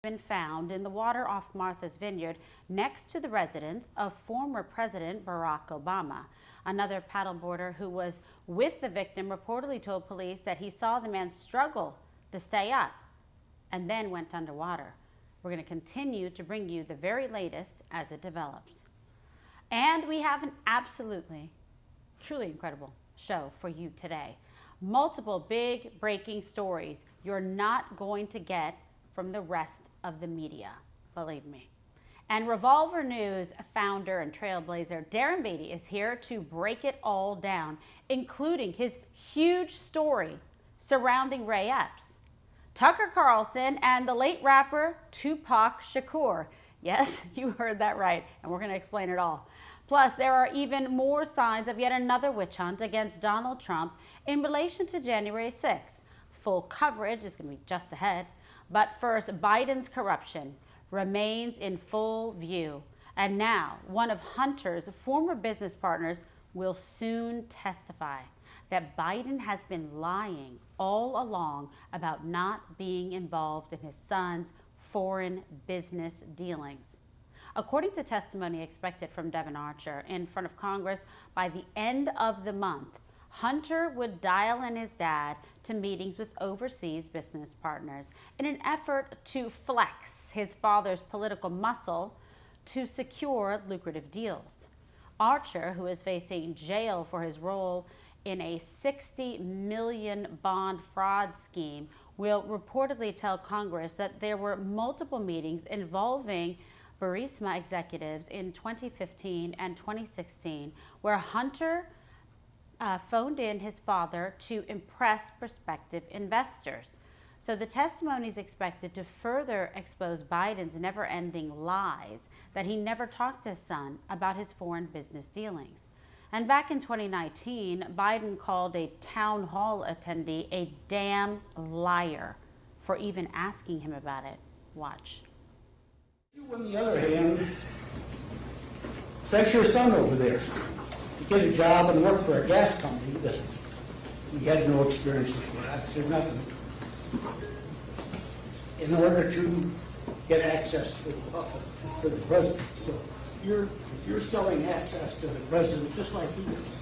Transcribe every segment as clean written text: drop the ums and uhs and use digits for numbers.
been found in the water off Martha's Vineyard next to the residence of former President Barack Obama. Another paddleboarder who was with the victim reportedly told police that he saw the man struggle to stay up and then went underwater. We're going to continue to bring you the very latest as it develops. And we have an absolutely, truly incredible show for you today. Multiple big breaking stories you're not going to get from the rest of the media, believe me. And Revolver News founder and trailblazer Darren Beatty is here to break it all down, including his huge story surrounding Ray Epps, Tucker Carlson, and the late rapper Tupac Shakur. Yes, you heard that right, and we're going to explain it all. Plus, there are even more signs of yet another witch hunt against Donald Trump in relation to January 6th. Full coverage is going to be just ahead. But first, Biden's corruption remains in full view. And now, one of Hunter's former business partners will soon testify that Biden has been lying all along about not being involved in his son's foreign business dealings. According to testimony expected from Devon Archer in front of Congress by the end of the month, Hunter would dial in his dad to meetings with overseas business partners in an effort to flex his father's political muscle to secure lucrative deals. Archer, who is facing jail for his role in a $60 million bond fraud scheme, will reportedly tell Congress that there were multiple meetings involving Burisma executives in 2015 and 2016 where Hunter phoned in his father to impress prospective investors. So the testimony is expected to further expose Biden's never-ending lies that he never talked to his son about his foreign business dealings. And back in 2019, Biden called a town hall attendee a damn liar for even asking him about it. Watch. You, on the other hand, sent your son over there to get a job and work for a gas company that he had no experience with gas or nothing, in order to get access to the president. So you're selling access to the president just like he is.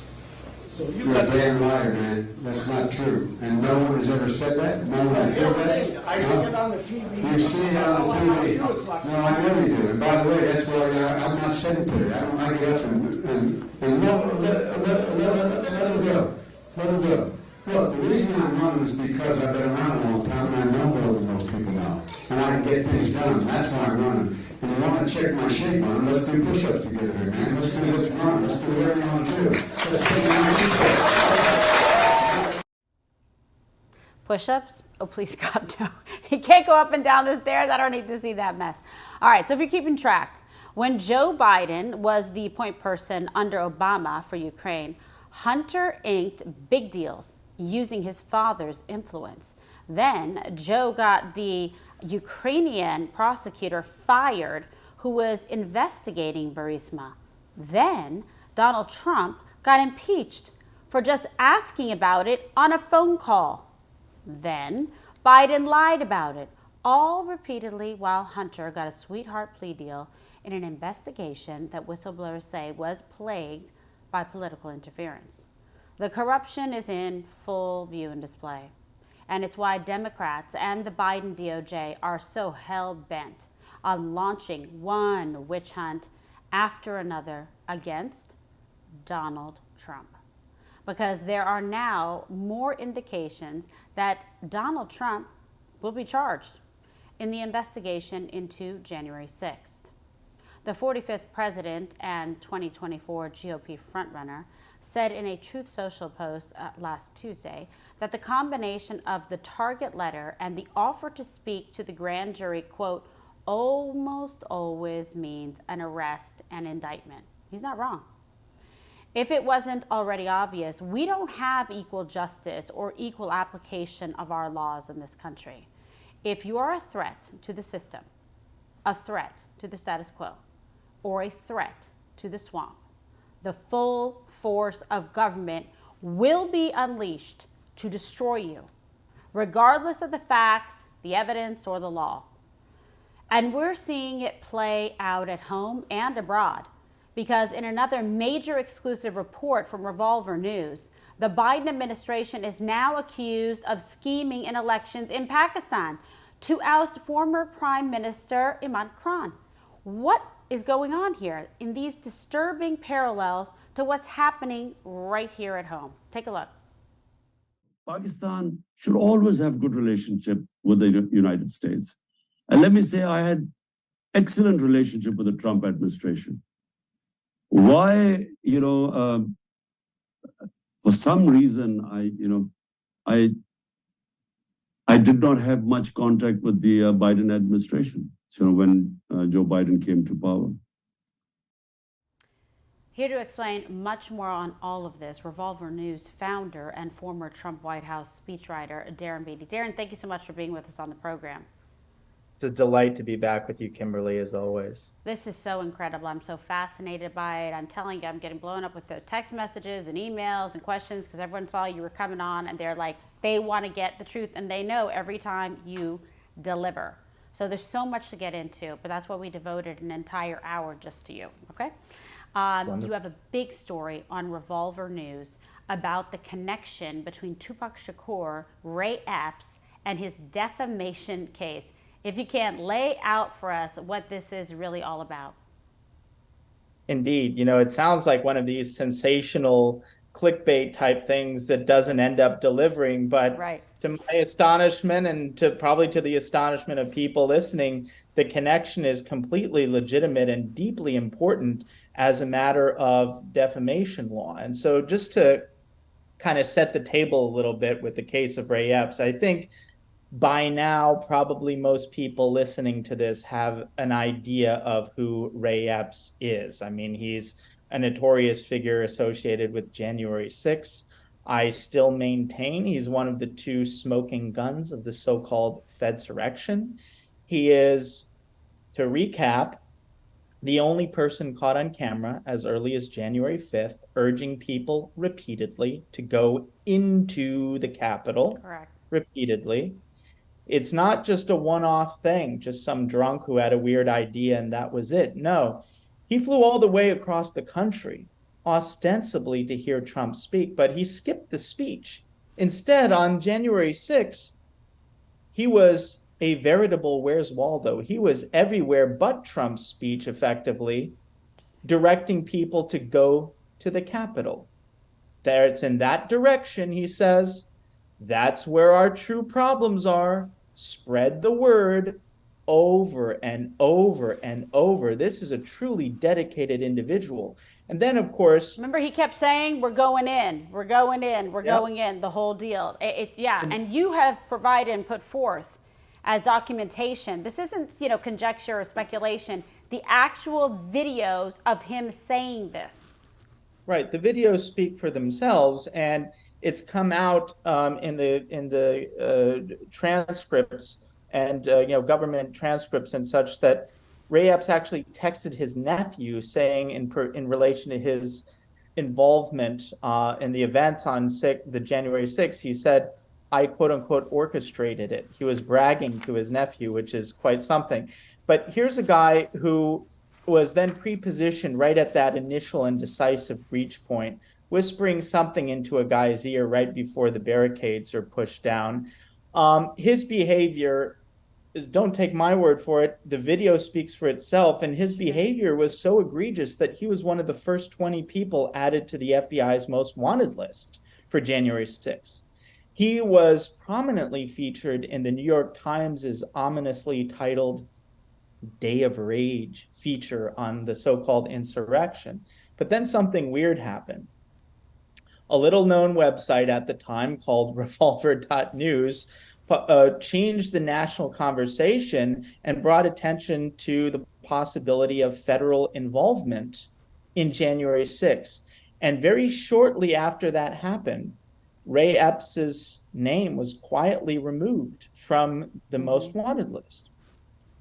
So you're a damn liar, man. That's not true. And no one has ever said that. No one has heard that. I see it on the TV. You see it on the TV. No, I really do. And by the way, that's why I'm not sedentary. I don't like get up and no, let him go. Let him go. Look, the reason I'm running is because I've been around a long time and I know more than most people know. And I can get things done. That's why I'm running. And you want to check my shape on it, let's do push-ups together here, man. Let's run. Let's do whatever you want to do. Let's take my Push-ups? Oh, please, God, no. He can't go up and down the stairs. I don't need to see that mess. All right, so if you're keeping track, when Joe Biden was the point person under Obama for Ukraine, Hunter inked big deals using his father's influence. Then Joe got the Ukrainian prosecutor fired who was investigating Burisma. Then Donald Trump got impeached for just asking about it on a phone call. Then Biden lied about it, all repeatedly while Hunter got a sweetheart plea deal in an investigation that whistleblowers say was plagued by political interference. The corruption is in full view and display. And it's why Democrats and the Biden DOJ are so hell-bent on launching one witch hunt after another against Donald Trump. Because there are now more indications that Donald Trump will be charged in the investigation into January 6th. The 45th president and 2024 GOP frontrunner said in a Truth Social post last Tuesday that the combination of the target letter and the offer to speak to the grand jury, quote, almost always means an arrest and indictment. He's not wrong. If it wasn't already obvious, we don't have equal justice or equal application of our laws in this country. If you are a threat to the system, a threat to the status quo, or a threat to the swamp, the full force of government will be unleashed to destroy you, regardless of the facts, the evidence, or the law. And we're seeing it play out at home and abroad, because in another major exclusive report from Revolver News, the Biden administration is now accused of scheming in elections in Pakistan to oust former Prime Minister Imran Khan. What is going on here in these disturbing parallels to what's happening right here at home? Take a look. Pakistan should always have good relationship with the United States. And let me say, I had excellent relationship with the Trump administration. Why, for some reason, I did not have much contact with the Biden administration. So when Joe Biden came to power. Here to explain much more on all of this, Revolver News founder and former Trump White House speechwriter, Darren Beatty. Darren, thank you so much for being with us on the program. It's a delight to be back with you, Kimberly, as always. This is so incredible. I'm so fascinated by it. I'm telling you, I'm getting blown up with the text messages and emails and questions because everyone saw you were coming on and they're like, they want to get the truth and they know every time you deliver. So there's so much to get into, but that's why we devoted an entire hour just to you, okay? You have a big story on Revolver News about the connection between Tupac Shakur, Ray Epps, and his defamation case. If you can, lay out for us what this is really all about. Indeed. It sounds like one of these sensational clickbait type things that doesn't end up delivering. But right. To my astonishment and probably to the astonishment of people listening, the connection is completely legitimate and deeply important as a matter of defamation law. And so just to kind of set the table a little bit with the case of Ray Epps, I think by now, probably most people listening to this have an idea of who Ray Epps is. I mean, he's a notorious figure associated with January 6th. I still maintain he's one of the two smoking guns of the so-called Fedsurrection. He is, to recap, the only person caught on camera as early as January 5th, urging people repeatedly to go into the Capitol. Correct. Repeatedly. It's not just a one-off thing, just some drunk who had a weird idea and that was it. No, he flew all the way across the country, ostensibly to hear Trump speak, but he skipped the speech. Instead, on January 6th, he was a veritable Where's Waldo. He was everywhere but Trump's speech, effectively, directing people to go to the Capitol. There, it's in that direction, he says. That's where our true problems are. Spread the word over and over and over. This is a truly dedicated individual. And then, of course... Remember, he kept saying, we're going in, we're going in, we're going in, the whole deal. And you have provided and put forth as documentation. This isn't, conjecture or speculation. The actual videos of him saying this. Right. The videos speak for themselves, and it's come out in the transcripts and government transcripts and such that Ray Epps actually texted his nephew saying in relation to his involvement in the events on the January 6th, he said, I quote unquote orchestrated it. He was bragging to his nephew, which is quite something. But here's a guy who was then pre-positioned right at that initial and decisive breach point, whispering something into a guy's ear right before the barricades are pushed down. His behavior is, don't take my word for it, the video speaks for itself, and his behavior was so egregious that he was one of the first 20 people added to the FBI's most wanted list for January 6th. He was prominently featured in the New York Times' ominously titled Day of Rage feature on the so-called insurrection. But then something weird happened. A little-known website at the time called Revolver.news changed the national conversation and brought attention to the possibility of federal involvement in January 6th. And very shortly after that happened, Ray Epps' name was quietly removed from the most wanted list.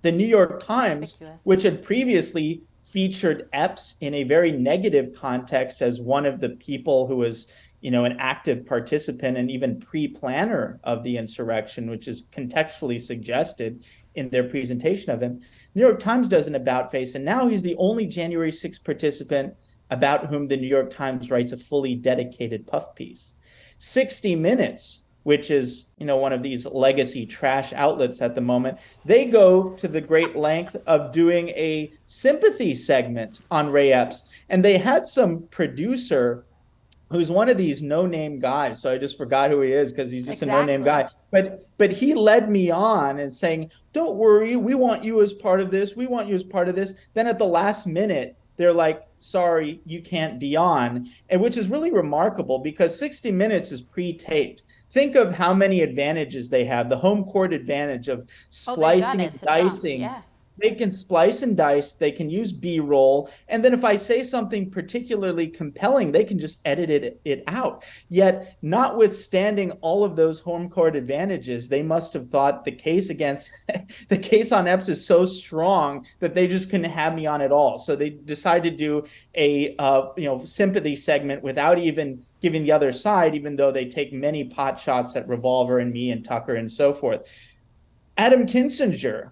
The New York Times, which had previously featured Epps in a very negative context as one of the people who was, an active participant and even pre-planner of the insurrection, which is contextually suggested in their presentation of him. The New York Times does an about face, and now he's the only January 6th participant about whom the New York Times writes a fully dedicated puff piece. 60 Minutes, which is, one of these legacy trash outlets at the moment, they go to the great length of doing a sympathy segment on Ray Epps. And they had some producer who's one of these no-name guys. So I just forgot who he is because he's just a no-name guy. But he led me on and saying, don't worry, we want you as part of this. We want you as part of this. Then at the last minute, they're like, sorry, you can't be on. And which is really remarkable because 60 Minutes is pre-taped. Think of how many advantages they have. The home court advantage of splicing and dicing. Yeah. They can splice and dice. They can use B-roll. And then if I say something particularly compelling, they can just edit it out. Yet, notwithstanding all of those home court advantages, they must have thought the case on Epps is so strong that they just couldn't have me on at all. So they decided to do a sympathy segment without even giving the other side, even though they take many pot shots at Revolver and me and Tucker and so forth. Adam Kinzinger,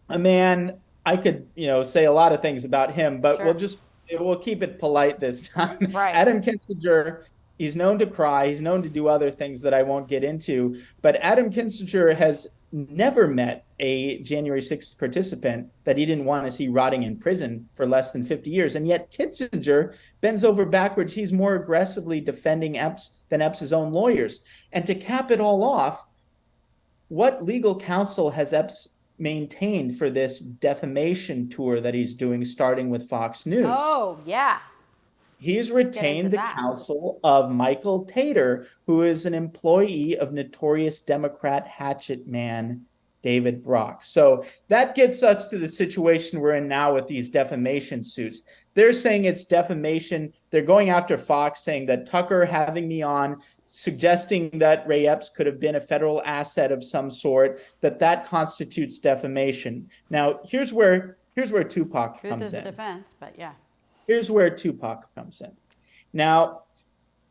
a man, I could, say a lot of things about him, but sure. we'll keep it polite this time. Right. Adam Kinzinger, he's known to cry. He's known to do other things that I won't get into. But Adam Kinzinger has never met a January 6th participant that he didn't want to see rotting in prison for less than 50 years. And yet Kinzinger bends over backwards. He's more aggressively defending Epps than Epps' own lawyers. And to cap it all off, what legal counsel has Epps maintained for this defamation tour that he's doing, starting with Fox News? Oh, yeah. He's retained the counsel of Michael Tater, who is an employee of notorious Democrat hatchet man David Brock. So that gets us to the situation we're in now with these defamation suits. They're saying it's defamation. They're going after Fox, saying that Tucker having me on, suggesting that Ray Epps could have been a federal asset of some sort, that constitutes defamation. Now, here's where Tupac comes in. Truth is the defense, but yeah. Here's where Tupac comes in. Now,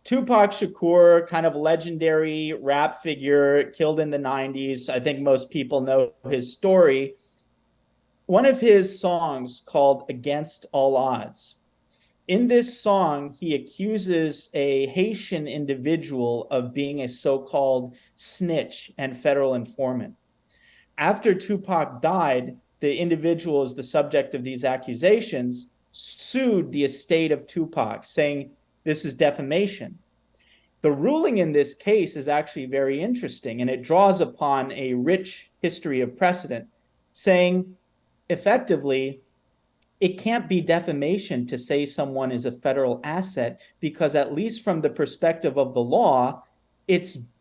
Tupac Shakur, kind of legendary rap figure, killed in the 90s. I think most people know his story. One of his songs called Against All Odds. In this song, he accuses a Haitian individual of being a so-called snitch and federal informant. After Tupac died, the individual is the subject of these accusations, sued the estate of Tupac, saying this is defamation. The ruling in this case is actually very interesting, and it draws upon a rich history of precedent, saying effectively, it can't be defamation to say someone is a federal asset because, at least from the perspective of the law, it's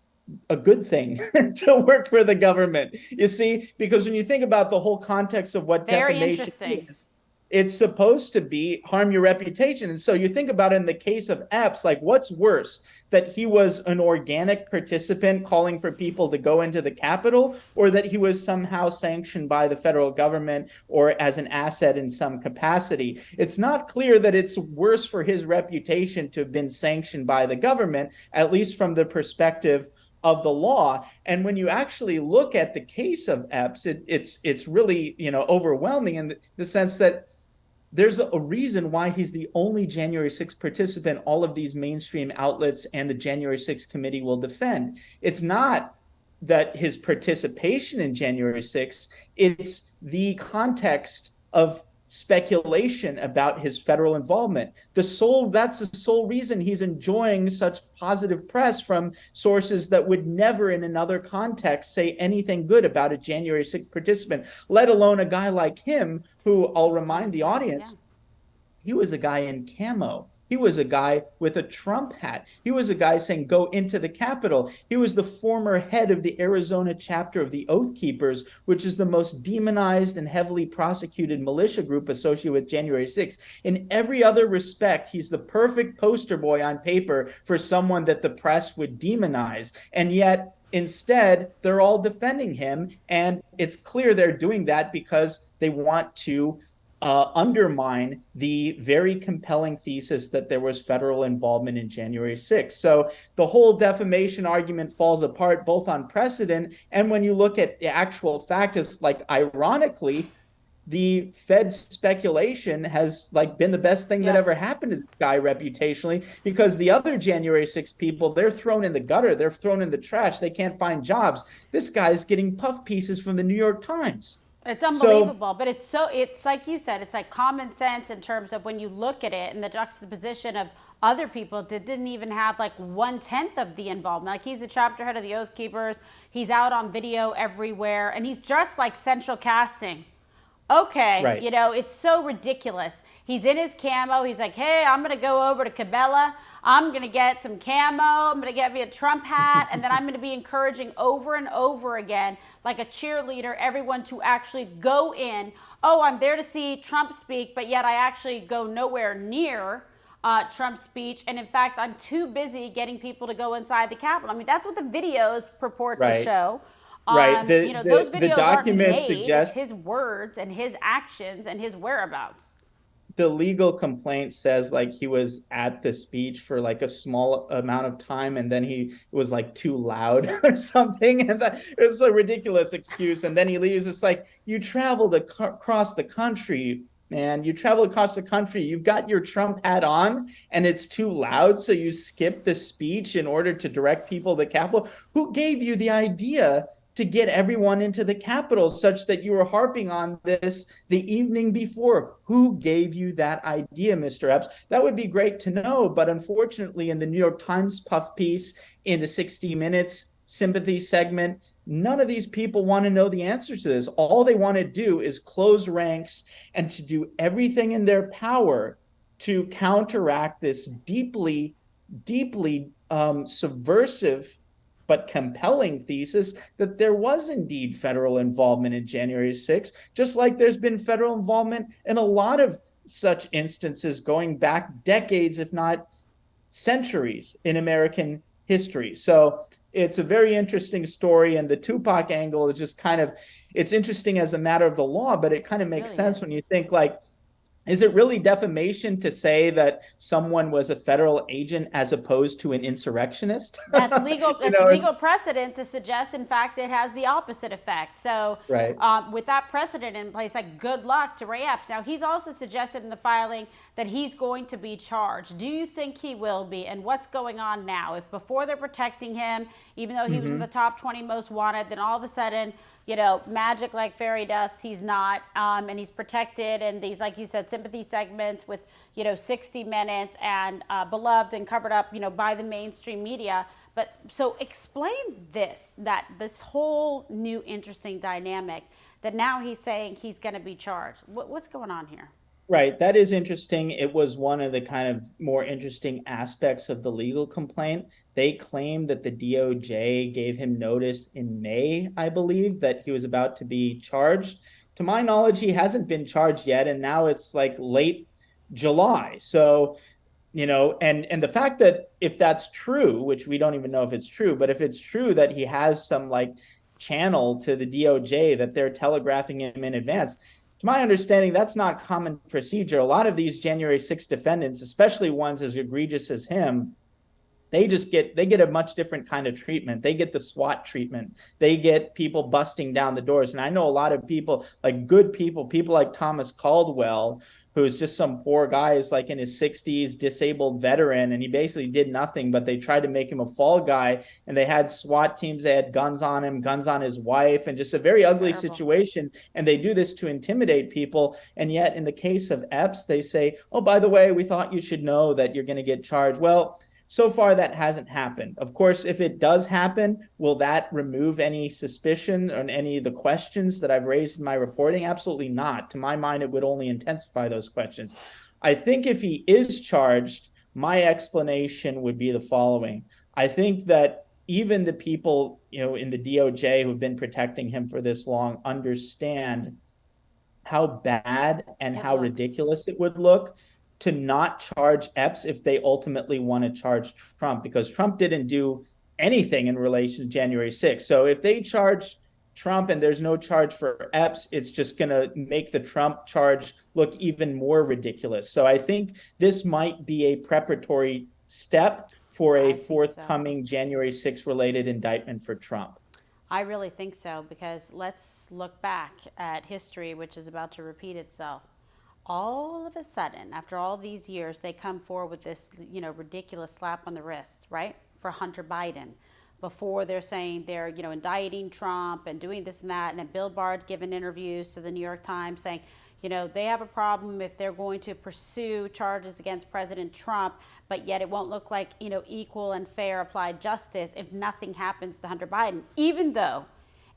a good thing to work for the government. You see, because when you think about the whole context of what defamation is, it's supposed to be harm your reputation. And so you think about it in the case of Epps, like what's worse, that he was an organic participant calling for people to go into the Capitol, or that he was somehow sanctioned by the federal government or as an asset in some capacity? It's not clear that it's worse for his reputation to have been sanctioned by the government, at least from the perspective of the law. And when you actually look at the case of Epps, it's really, overwhelming in the sense that there's a reason why he's the only January 6th participant all of these mainstream outlets and the January 6th committee will defend. It's not that his participation in January 6th, it's the context of speculation about his federal involvement. That's the sole reason he's enjoying such positive press from sources that would never in another context say anything good about a January 6th participant, let alone a guy like him, who I'll remind the audience, he was a guy in camo. He was a guy with a Trump hat. He was a guy saying, go into the Capitol. He was the former head of the Arizona chapter of the Oath Keepers, which is the most demonized and heavily prosecuted militia group associated with January 6th. In every other respect, he's the perfect poster boy on paper for someone that the press would demonize. And yet, instead, they're all defending him. And it's clear they're doing that because they want to undermine the very compelling thesis that there was federal involvement in January 6th. So the whole defamation argument falls apart both on precedent and when you look at the actual fact. Is like, ironically, the Fed's speculation has like been the best thing that ever happened to this guy reputationally, because the other January 6 people, they're thrown in the gutter, they're thrown in the trash, they can't find jobs. This guy's getting puff pieces from the New York Times. It's unbelievable, but it's like you said, it's like common sense in terms of when you look at it and the juxtaposition of other people that didn't even have like 1/10 of the involvement. Like, he's the chapter head of the Oath Keepers. He's out on video everywhere and he's dressed like central casting. Okay, right. You know, it's so ridiculous. He's in his camo. He's like, hey, I'm going to go over to Cabela. I'm going to get some camo. I'm going to get me a Trump hat. And then I'm going to be encouraging over and over again, like a cheerleader, everyone to actually go in. Oh, I'm there to see Trump speak, but yet I actually go nowhere near Trump's speech. And in fact, I'm too busy getting people to go inside the Capitol. I mean, that's what the videos purport to show. Right. Those videos document aren't made. suggests It's his words and his actions and his whereabouts. The legal complaint says like he was at the speech for like a small amount of time and then he was like too loud or something, and that it's a ridiculous excuse, and then he leaves. It's like, you traveled across the country, man. You travel across the country, you've got your Trump hat on and it's too loud, so you skip the speech in order to direct people to the Capitol. Who gave you the idea to get everyone into the Capitol such that you were harping on this the evening before? Who gave you that idea, Mr. Epps? That would be great to know, but unfortunately in the New York Times puff piece, in the 60 Minutes sympathy segment, none of these people want to know the answer to this. All they want to do is close ranks and to do everything in their power to counteract this deeply, deeply subversive but compelling thesis that there was indeed federal involvement in January 6th, just like there's been federal involvement in a lot of such instances going back decades, if not centuries, in American history. So it's a very interesting story, and the Tupac angle is just kind of, it's interesting as a matter of the law, but it kind of makes sense when you think like, is it really defamation to say that someone was a federal agent as opposed to an insurrectionist? That's legal. It's legal precedent to suggest, in fact, it has the opposite effect. So, with that precedent in place, like, good luck to Ray Epps. Now, he's also suggested in the filing that he's going to be charged. Do you think he will be? And what's going on now? If before they're protecting him, even though he was in the top 20 most wanted, then all of a sudden, you know, magic like fairy dust, he's not, and he's protected, and these, like you said, sympathy segments with, you know, 60 Minutes and beloved and covered up, you know, by the mainstream media. But so explain this whole new interesting dynamic that now he's saying he's going to be charged. What's going on here? Right. That is interesting. It was one of the kind of more interesting aspects of the legal complaint. They claimed that the DOJ gave him notice in May, I believe, that he was about to be charged. To my knowledge, he hasn't been charged yet, and now it's like late July. So, you know, and the fact that if that's true, which we don't even know if it's true, but if it's true that he has some like channel to the DOJ that they're telegraphing him in advance, to my understanding, that's not common procedure. A lot of these January 6 defendants, especially ones as egregious as him, they get a much different kind of treatment. They get the SWAT treatment. They get people busting down the doors. And I know a lot of people, like good people like Thomas Caldwell, who's just some poor guy, is like in his 60s, disabled veteran, and he basically did nothing, but they tried to make him a fall guy, and they had SWAT teams, they had guns on him, guns on his wife, and just a very ugly situation, and they do this to intimidate people. And yet in the case of Epps, they say, oh, by the way, we thought you should know that you're going to get charged. Well, so far, that hasn't happened. Of course, if it does happen, will that remove any suspicion on any of the questions that I've raised in my reporting? Absolutely not. To my mind, it would only intensify those questions. I think if he is charged, my explanation would be the following. I think that even the people, you know, in the DOJ who have been protecting him for this long understand how bad and how ridiculous it would look to not charge Epps if they ultimately want to charge Trump, because Trump didn't do anything in relation to January 6th. So if they charge Trump and there's no charge for Epps, it's just going to make the Trump charge look even more ridiculous. So I think this might be a preparatory step for a forthcoming January 6th related indictment for Trump. I really think so, because let's look back at history, which is about to repeat itself. All of a sudden, after all these years, they come forward with this, ridiculous slap on the wrist, right, for Hunter Biden. Before they're saying they're, indicting Trump and doing this and that, and then Bill Barr's given interviews to the New York Times saying, they have a problem if they're going to pursue charges against President Trump, but yet it won't look like, equal and fair applied justice if nothing happens to Hunter Biden, even though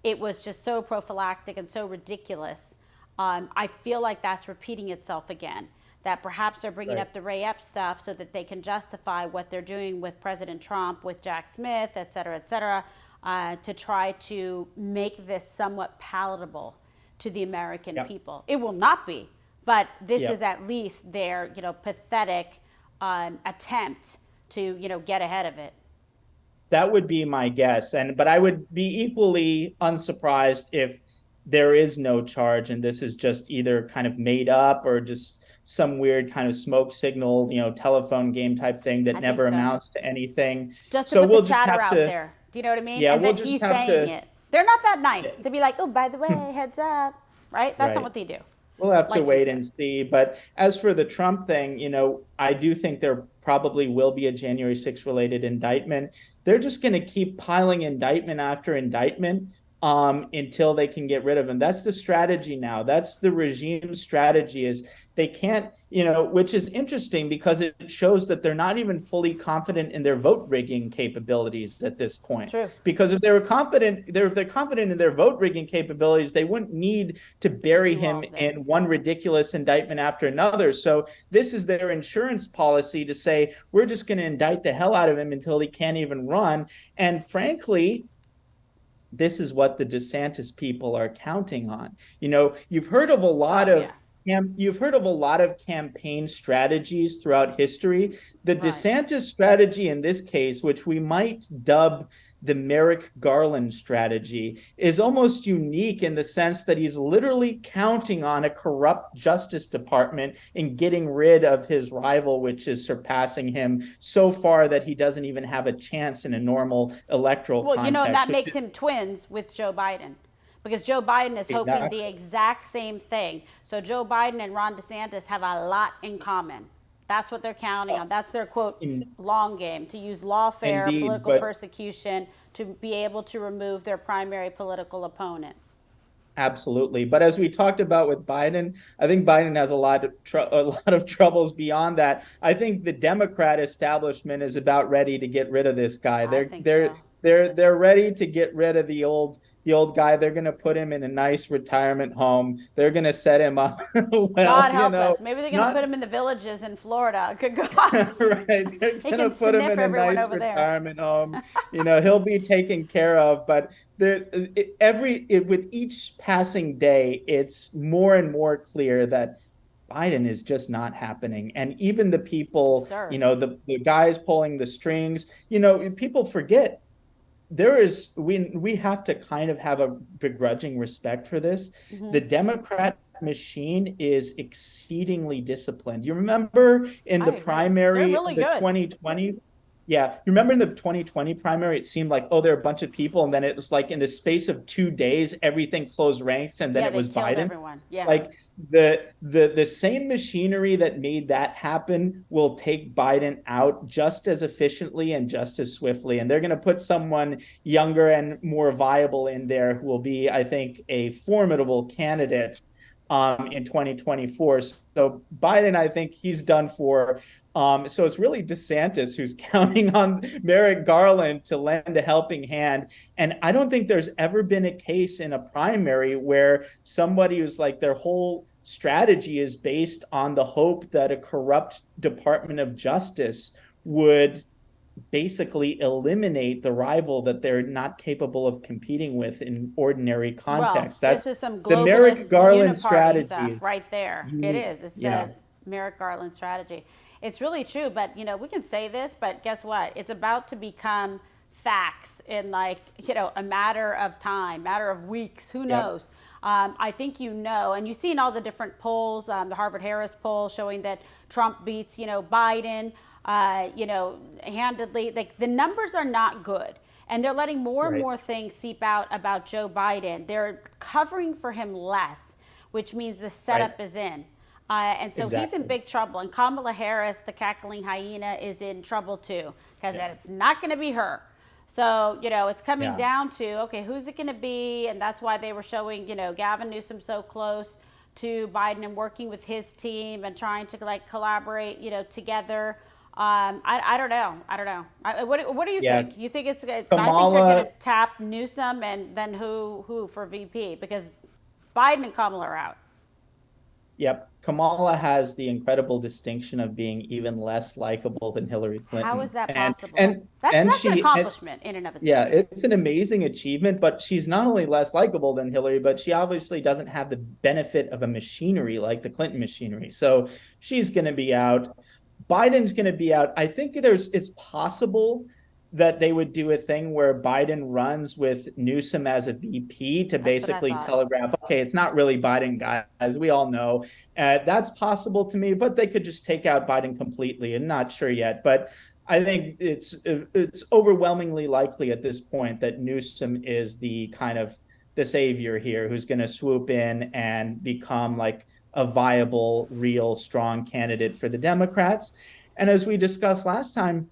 it was just so prophylactic and so ridiculous. I feel like that's repeating itself again, that perhaps they're bringing up the Ray Epps stuff so that they can justify what they're doing with President Trump, with Jack Smith, et cetera, to try to make this somewhat palatable to the American people. It will not be, but this is at least their, pathetic attempt to, get ahead of it. That would be my guess. But I would be equally unsurprised if there is no charge and this is just either kind of made up or just some weird kind of smoke signal, telephone game type thing that never amounts to anything. Just to put the chatter out there. Do you know what I mean? Yeah, and then he's saying it. They're not that nice to be like, oh, by the way, heads up, right? That's not what they do. We'll have to wait and see. But as for the Trump thing, I do think there probably will be a January 6th related indictment. They're just going to keep piling indictment after indictment until they can get rid of him. That's the strategy now. That's the regime strategy, is they can't, which is interesting because it shows that they're not even fully confident in their vote rigging capabilities at this point. True. Because if they're confident in their vote rigging capabilities, they wouldn't need to bury him in one ridiculous indictment after another. So this is their insurance policy to say, we're just going to indict the hell out of him until he can't even run. And frankly, this is what the DeSantis people are counting on. You've heard of a lot of campaign strategies throughout history. The DeSantis strategy in this case, which we might dub the Merrick Garland strategy, is almost unique in the sense that he's literally counting on a corrupt Justice Department in getting rid of his rival, which is surpassing him so far that he doesn't even have a chance in a normal electoral context. Well, that makes him twins with Joe Biden, because Joe Biden is hoping the exact same thing. So Joe Biden and Ron DeSantis have a lot in common. That's what they're counting on. That's their, quote, long game, to use lawfare, political persecution, to be able to remove their primary political opponent. Absolutely. But as we talked about with Biden, I think Biden has a lot of troubles beyond that. I think the Democrat establishment is about ready to get rid of this guy. They're ready to get rid of the old guy. They're going to put him in a nice retirement home. They're going to set him up. God help us. Maybe they're going to put him in the villages in Florida. Good God. Right. They're going to put him in a nice retirement home. He'll be taken care of. But with each passing day, it's more and more clear that Biden is just not happening. And even the people, the guys pulling the strings, people forget. We have to kind of have a begrudging respect for this. Mm-hmm. The Democrat machine is exceedingly disciplined. You remember in the primary, the 2020? Yeah. You remember in the 2020 primary, it seemed like, there are a bunch of people. And then it was like in the space of 2 days, everything closed ranks. And then it was Biden. Everyone. Yeah. Like the same machinery that made that happen will take Biden out just as efficiently and just as swiftly. And they're going to put someone younger and more viable in there who will be, I think, a formidable candidate in 2024. So Biden, I think he's done for. So it's really DeSantis who's counting on Merrick Garland to lend a helping hand. And I don't think there's ever been a case in a primary where somebody who's like their whole strategy is based on the hope that a corrupt Department of Justice would basically eliminate the rival that they're not capable of competing with in ordinary context. Well, That's this is some the Merrick Garland strategy stuff right there. It is. It's the Merrick Garland strategy. It's really true, but we can say this, but guess what? It's about to become facts in like, a matter of time, matter of weeks, who knows? I think and you've seen all the different polls, the Harvard-Harris poll showing that Trump beats, Biden, handedly. Like the numbers are not good. And they're letting more and more things seep out about Joe Biden. They're covering for him less, which means the setup is in. And so he's in big trouble. And Kamala Harris, the cackling hyena, is in trouble too, because it's not going to be her. So, it's coming down to, okay, who's it going to be? And that's why they were showing, Gavin Newsom so close to Biden and working with his team and trying to like collaborate, together. I don't know. What do you think? You think it's? I think they're going to tap Newsom and then who for VP, because Biden and Kamala are out. Yep. Kamala has the incredible distinction of being even less likable than Hillary Clinton. How is that possible? That's an accomplishment in and of itself. Yeah, it's an amazing achievement, but she's not only less likable than Hillary, but she obviously doesn't have the benefit of a machinery like the Clinton machinery. So she's going to be out. Biden's going to be out. I think it's possible that they would do a thing where Biden runs with Newsom as a VP to basically telegraph, okay, it's not really Biden, guys. We all know. That's possible to me, but they could just take out Biden completely. I'm not sure yet. But I think it's overwhelmingly likely at this point that Newsom is the kind of the savior here who's going to swoop in and become like a viable, real, strong candidate for the Democrats. And as we discussed last time,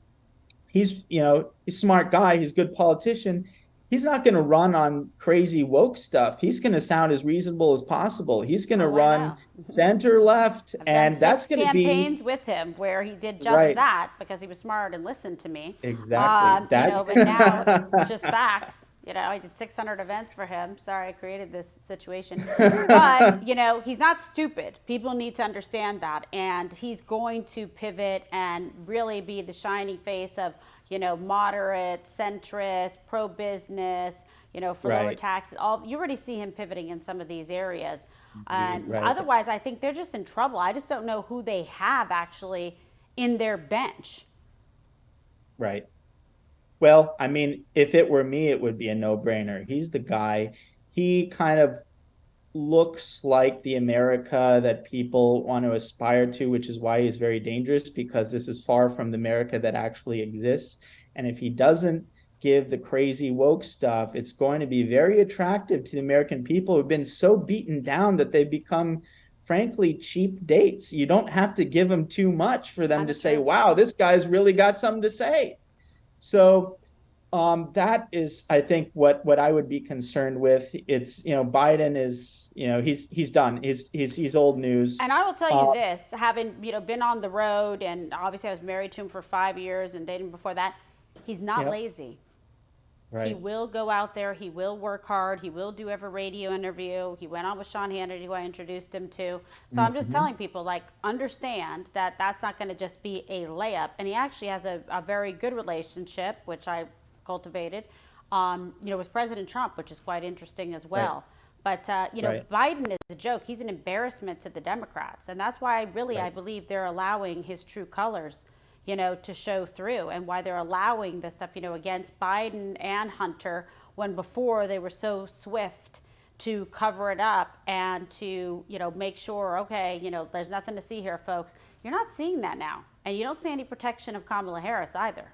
he's a smart guy. He's a good politician. He's not going to run on crazy woke stuff. He's going to sound as reasonable as possible. He's going to run center left, and that's going to be campaigns with him where he did just that because he was smart and listened to me. Exactly. But now it's just facts. I did 600 events for him. Sorry, I created this situation. But, he's not stupid. People need to understand that. And he's going to pivot and really be the shining face of, moderate, centrist, pro-business, for lower taxes. You already see him pivoting in some of these areas. And otherwise, I think they're just in trouble. I just don't know who they have actually in their bench. Right. Well, I mean, if it were me, it would be a no-brainer. He's the guy. He kind of looks like the America that people want to aspire to, which is why he's very dangerous, because this is far from the America that actually exists. And if he doesn't give the crazy woke stuff, it's going to be very attractive to the American people who've been so beaten down that they've become, frankly, cheap dates. You don't have to give them too much for them to say, wow, this guy's really got something to say. So that is, I think, what I would be concerned with. It's, Biden is, he's done. He's old news. And I will tell you this, having, been on the road, and obviously I was married to him for 5 years and dating before that, he's not lazy. Right. He will go out there. He will work hard. He will do every radio interview. He went on with Sean Hannity, who I introduced him to. So I'm just telling people, understand that that's not going to just be a layup. And he actually has a very good relationship, which I cultivated, with President Trump, which is quite interesting as well. Right. But, Biden is a joke. He's an embarrassment to the Democrats. And that's why I believe they're allowing his true colors to show through, and why they're allowing this stuff, against Biden and Hunter, when before they were so swift to cover it up and to, make sure, okay, there's nothing to see here, folks. You're not seeing that now. And you don't see any protection of Kamala Harris either.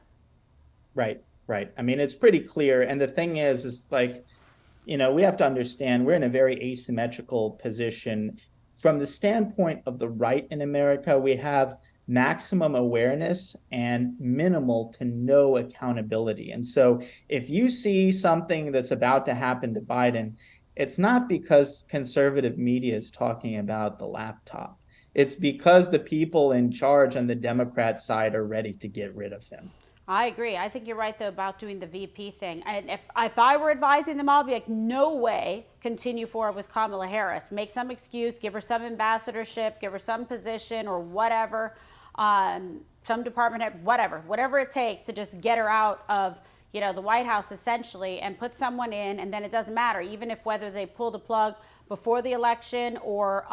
Right. I mean, it's pretty clear. And the thing is we have to understand we're in a very asymmetrical position. From the standpoint of the right in America, we have maximum awareness and minimal to no accountability. And so if you see something that's about to happen to Biden, it's not because conservative media is talking about the laptop. It's because the people in charge on the Democrat side are ready to get rid of him. I agree. I think you're right, though, about doing the VP thing. And if I were advising them, I'd be like, no way, continue forward with Kamala Harris. Make some excuse, give her some ambassadorship, give her some position or whatever. Some department head, whatever it takes to just get her out of, the White House essentially, and put someone in, and then it doesn't matter, even if whether they pull the plug before the election or,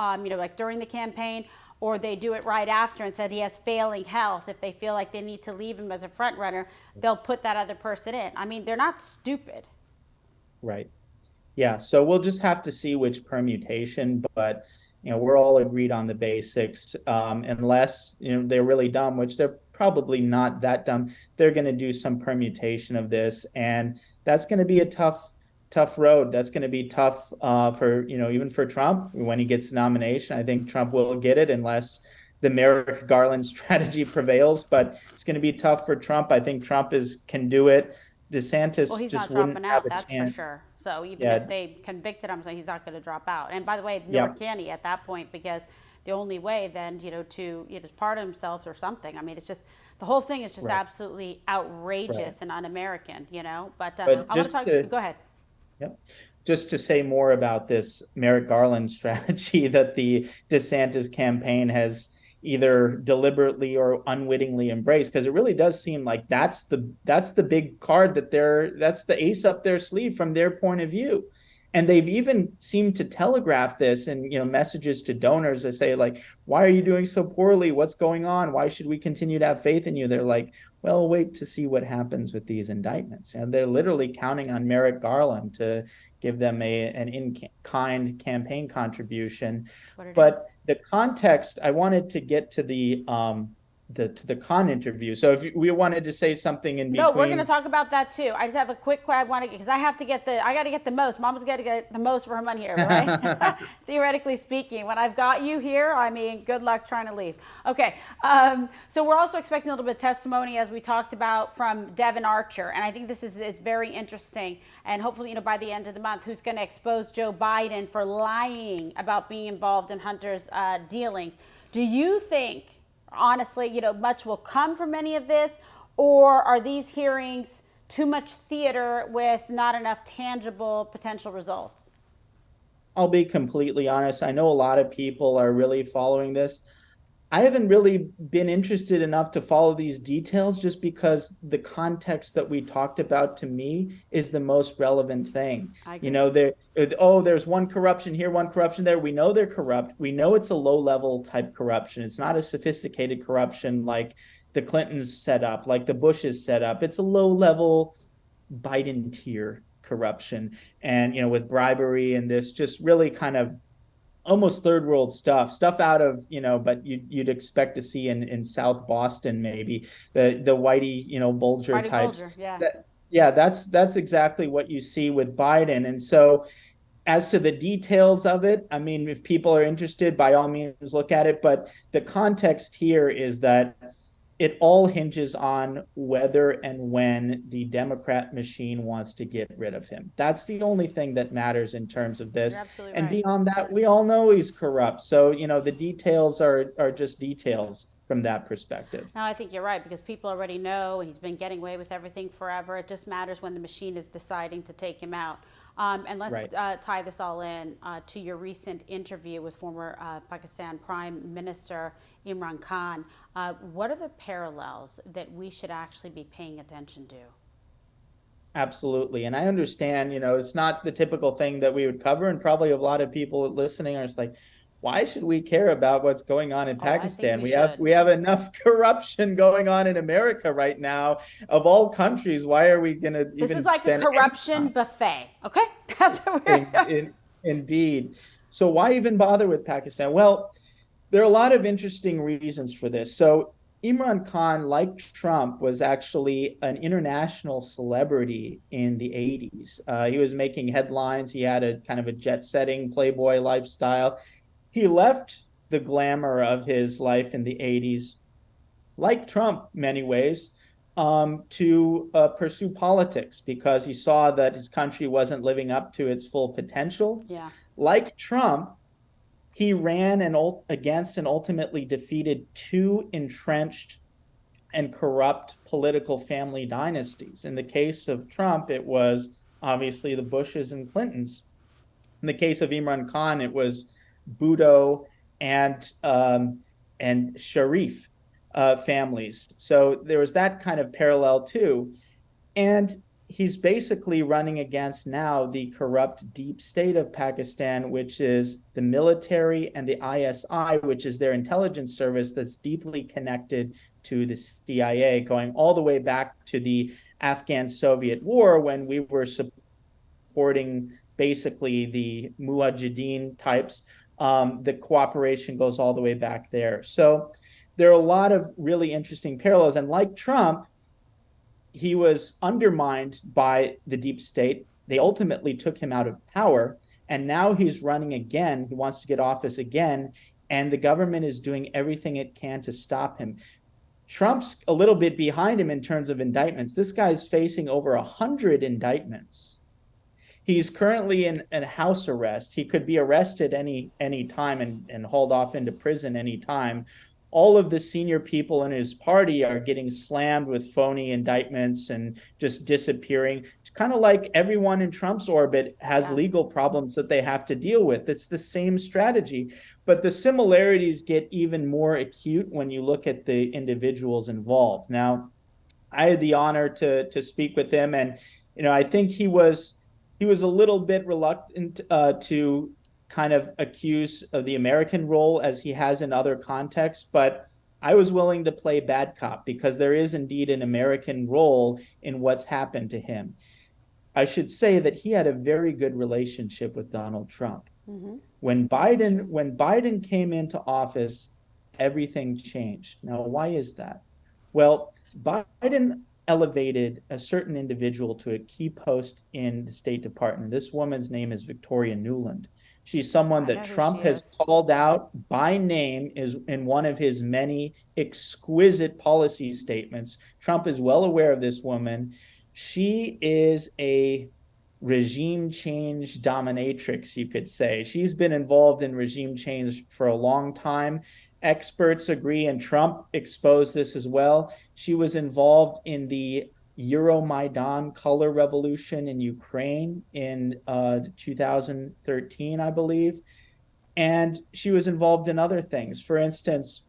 during the campaign. or they do it right after and said he has failing health. If they feel like they need to leave him as a front runner, they'll put that other person in. I mean, they're not stupid. Right. Yeah. So we'll just have to see which permutation, but we're all agreed on the basics. Unless they're really dumb, which they're probably not that dumb, they're going to do some permutation of this, and that's going to be a tough road. That's going to be tough for even for Trump when he gets the nomination. I think Trump will get it unless the Merrick Garland strategy prevails, but it's going to be tough for Trump. I think Trump can do it. DeSantis Well, he's just not wouldn't dropping have out, a that's chance. for sure. So even Yeah. if they convicted him, so he's not going to drop out. And by the way, nor can he at that point, because the only way then, to pardon himself or something. I mean, it's just, the whole thing is just Right. absolutely outrageous Right. and un-American, But, But I want to just talk, to go ahead. Yep. Just to say more about this Merrick Garland strategy that the DeSantis campaign has either deliberately or unwittingly embraced, because it really does seem like that's the big card that's the ace up their sleeve from their point of view. And they've even seemed to telegraph this in messages to donors. They say, like, why are you doing so poorly? What's going on? Why should we continue to have faith in you? They're like, well, wait to see what happens with these indictments. And they're literally counting on Merrick Garland to give them an in-kind campaign contribution. But the context, I wanted to get to the Khan interview. So if we wanted to say something in between. No, we're going to talk about that too. I just have a quick question. Because I got to get the most. Mama's got to get the most for her money here, right? Theoretically speaking, when I've got you here, I mean, good luck trying to leave. Okay. So we're also expecting a little bit of testimony, as we talked about, from Devin Archer. And I think this is very interesting. And hopefully, by the end of the month, who's going to expose Joe Biden for lying about being involved in Hunter's dealings. Do you think, honestly, much will come from any of this, or are these hearings too much theater with not enough tangible potential results? I'll be completely honest. I know a lot of people are really following this. I haven't really been interested enough to follow these details, just because the context that we talked about, to me, is the most relevant thing. There's one corruption here, one corruption there. We know they're corrupt. We know it's a low-level type corruption. It's not a sophisticated corruption like the Clintons set up, like the Bushes set up. It's a low-level Biden tier corruption. And, with bribery and this just really kind of almost third world stuff out of, but you'd expect to see in South Boston, maybe the Whitey, Bulger Whitey types. Bulger, yeah. That's exactly what you see with Biden. And so as to the details of it, I mean, if people are interested, by all means, look at it. But the context here is that it all hinges on whether and when the Democrat machine wants to get rid of him. That's the only thing that matters in terms of this. And right. Beyond that, we all know he's corrupt. So, the details are just details from that perspective. No, I think you're right, because people already know he's been getting away with everything forever. It just matters when the machine is deciding to take him out. And let's tie this all in to your recent interview with former Pakistan Prime Minister Imran Khan. What are the parallels that we should actually be paying attention to? Absolutely. And I understand, it's not the typical thing that we would cover. And probably a lot of people listening are just like, why should we care about what's going on in Pakistan? We have enough corruption going on in America right now, of all countries. Why are we going to even This is like a corruption buffet, okay? That's what we're Indeed. So why even bother with Pakistan? Well, there are a lot of interesting reasons for this. So Imran Khan, like Trump, was actually an international celebrity in the 80s. He was making headlines. He had a kind of a jet-setting Playboy lifestyle. He left the glamour of his life in the 80s, like Trump, many ways, to pursue politics, because he saw that his country wasn't living up to its full potential. Yeah. Like Trump, he ran against and ultimately defeated two entrenched and corrupt political family dynasties. In the case of Trump, it was obviously the Bushes and Clintons. In the case of Imran Khan, it was Bhutto and Sharif families. So there was that kind of parallel too. And he's basically running against now the corrupt deep state of Pakistan, which is the military, and the ISI, which is their intelligence service that's deeply connected to the CIA, going all the way back to the Afghan-Soviet war, when we were supporting basically the Mujahideen types. The cooperation goes all the way back there. So there are a lot of really interesting parallels. And like Trump, he was undermined by the deep state. They ultimately took him out of power. And now he's running again. He wants to get office again. And the government is doing everything it can to stop him. Trump's a little bit behind him in terms of indictments. This guy's facing over 100 indictments. He's currently in house arrest. He could be arrested any time and hauled off into prison any time. All of the senior people in his party are getting slammed with phony indictments and just disappearing. It's kind of like everyone in Trump's orbit has legal problems that they have to deal with. It's the same strategy, but the similarities get even more acute when you look at the individuals involved. Now, I had the honor to speak with him, and I think he was a little bit reluctant to kind of accuse of the American role, as he has in other contexts, but I was willing to play bad cop because there is indeed an American role in what's happened to him. I should say that he had a very good relationship with Donald Trump. Mm-hmm. When Biden came into office, everything changed. Now, why is that? Well, Biden elevated a certain individual to a key post in the State Department. This woman's name is Victoria Nuland. She's someone that Trump has called out by name is in one of his many exquisite policy statements. Trump is well aware of this woman. She is a regime change dominatrix, you could say. She's been involved in regime change for a long time. Experts agree, and Trump exposed this as well. She was involved in the Euromaidan color revolution in Ukraine in 2013, I believe. And she was involved in other things. For instance,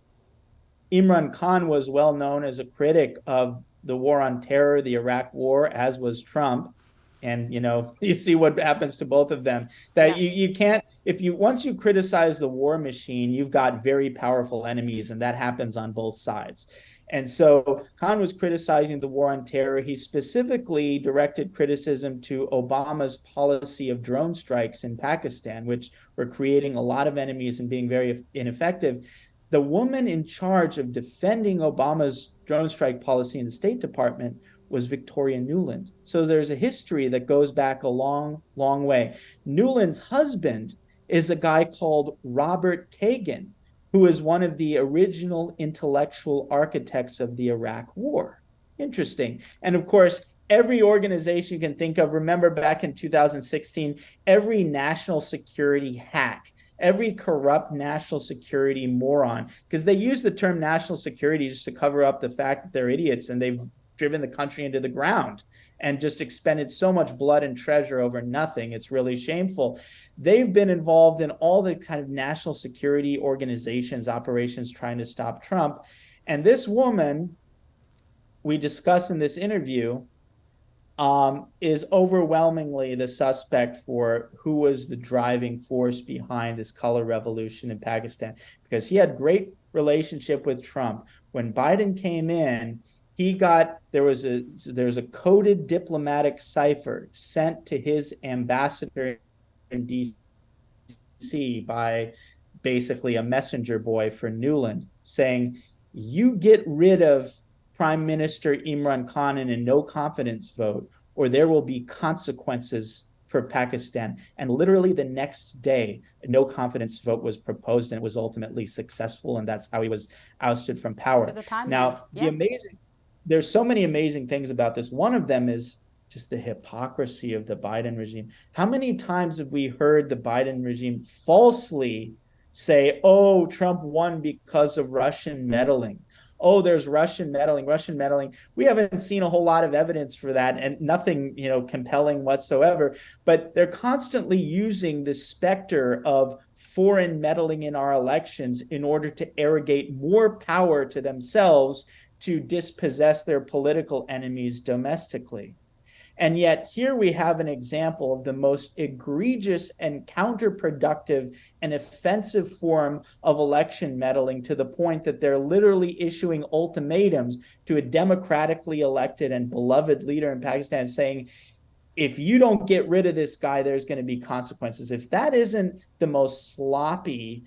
Imran Khan was well known as a critic of the war on terror, the Iraq war, as was Trump. And, you see what happens to both of them. That you can't, once you criticize the war machine, you've got very powerful enemies, and that happens on both sides. And so Khan was criticizing the war on terror. He specifically directed criticism to Obama's policy of drone strikes in Pakistan, which were creating a lot of enemies and being very ineffective. The woman in charge of defending Obama's drone strike policy in the State Department was Victoria Nuland. So there's a history that goes back a long, long way. Nuland's husband is a guy called Robert Kagan, who is one of the original intellectual architects of the Iraq War. Interesting. And of course, every organization you can think of, remember back in 2016, every national security hack, every corrupt national security moron, because they use the term national security just to cover up the fact that they're idiots and they've driven the country into the ground and just expended so much blood and treasure over nothing. It's really shameful. They've been involved in all the kind of national security organizations, operations trying to stop Trump. And this woman, we discuss in this interview, is overwhelmingly the suspect for who was the driving force behind this color revolution in Pakistan, because he had great relationship with Trump. When Biden came in, there was a coded diplomatic cipher sent to his ambassador in DC by basically a messenger boy for Nuland, saying, you get rid of Prime Minister Imran Khan in a no confidence vote, or there will be consequences for Pakistan. And literally the next day, a no confidence vote was proposed, and it was ultimately successful, and that's how he was ousted from power. Now, there's so many amazing things about this. One of them is just the hypocrisy of the Biden regime. How many times have we heard the Biden regime falsely say, oh, Trump won because of Russian meddling? Oh, there's Russian meddling. We haven't seen a whole lot of evidence for that, and nothing, compelling whatsoever. But they're constantly using the specter of foreign meddling in our elections in order to arrogate more power to themselves to dispossess their political enemies domestically. And yet here we have an example of the most egregious and counterproductive and offensive form of election meddling, to the point that they're literally issuing ultimatums to a democratically elected and beloved leader in Pakistan, saying, if you don't get rid of this guy, there's going to be consequences. If that isn't the most sloppy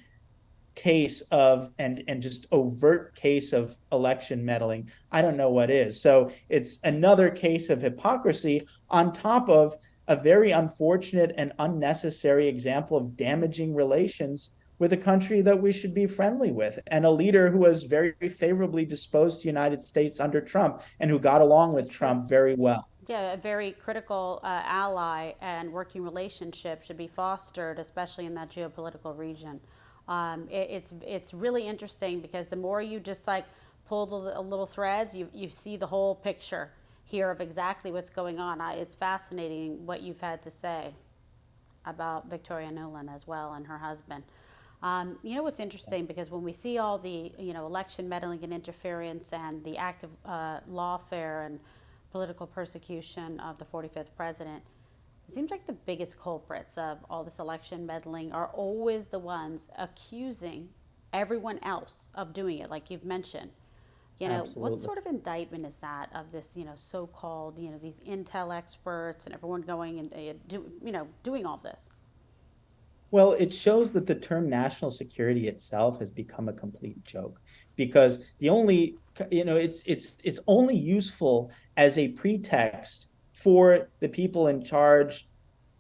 case of and just overt case of election meddling, I don't know what is. So it's another case of hypocrisy on top of a very unfortunate and unnecessary example of damaging relations with a country that we should be friendly with, and a leader who was very favorably disposed to the United States under Trump and who got along with Trump very well. Yeah, a very critical ally and working relationship should be fostered, especially in that geopolitical region. It's really interesting because the more you just like pull the little threads, you see the whole picture here of exactly what's going on. It's fascinating what you've had to say about Victoria Nuland as well and her husband. You know what's interesting, because when we see all the election meddling and interference and the active lawfare and political persecution of the 45th president, it seems like the biggest culprits of all this election meddling are always the ones accusing everyone else of doing it, like you've mentioned. Absolutely. What sort of indictment is that of this, so-called, these intel experts and everyone going and doing all this? Well, it shows that the term national security itself has become a complete joke, because the only, it's only useful as a pretext for the people in charge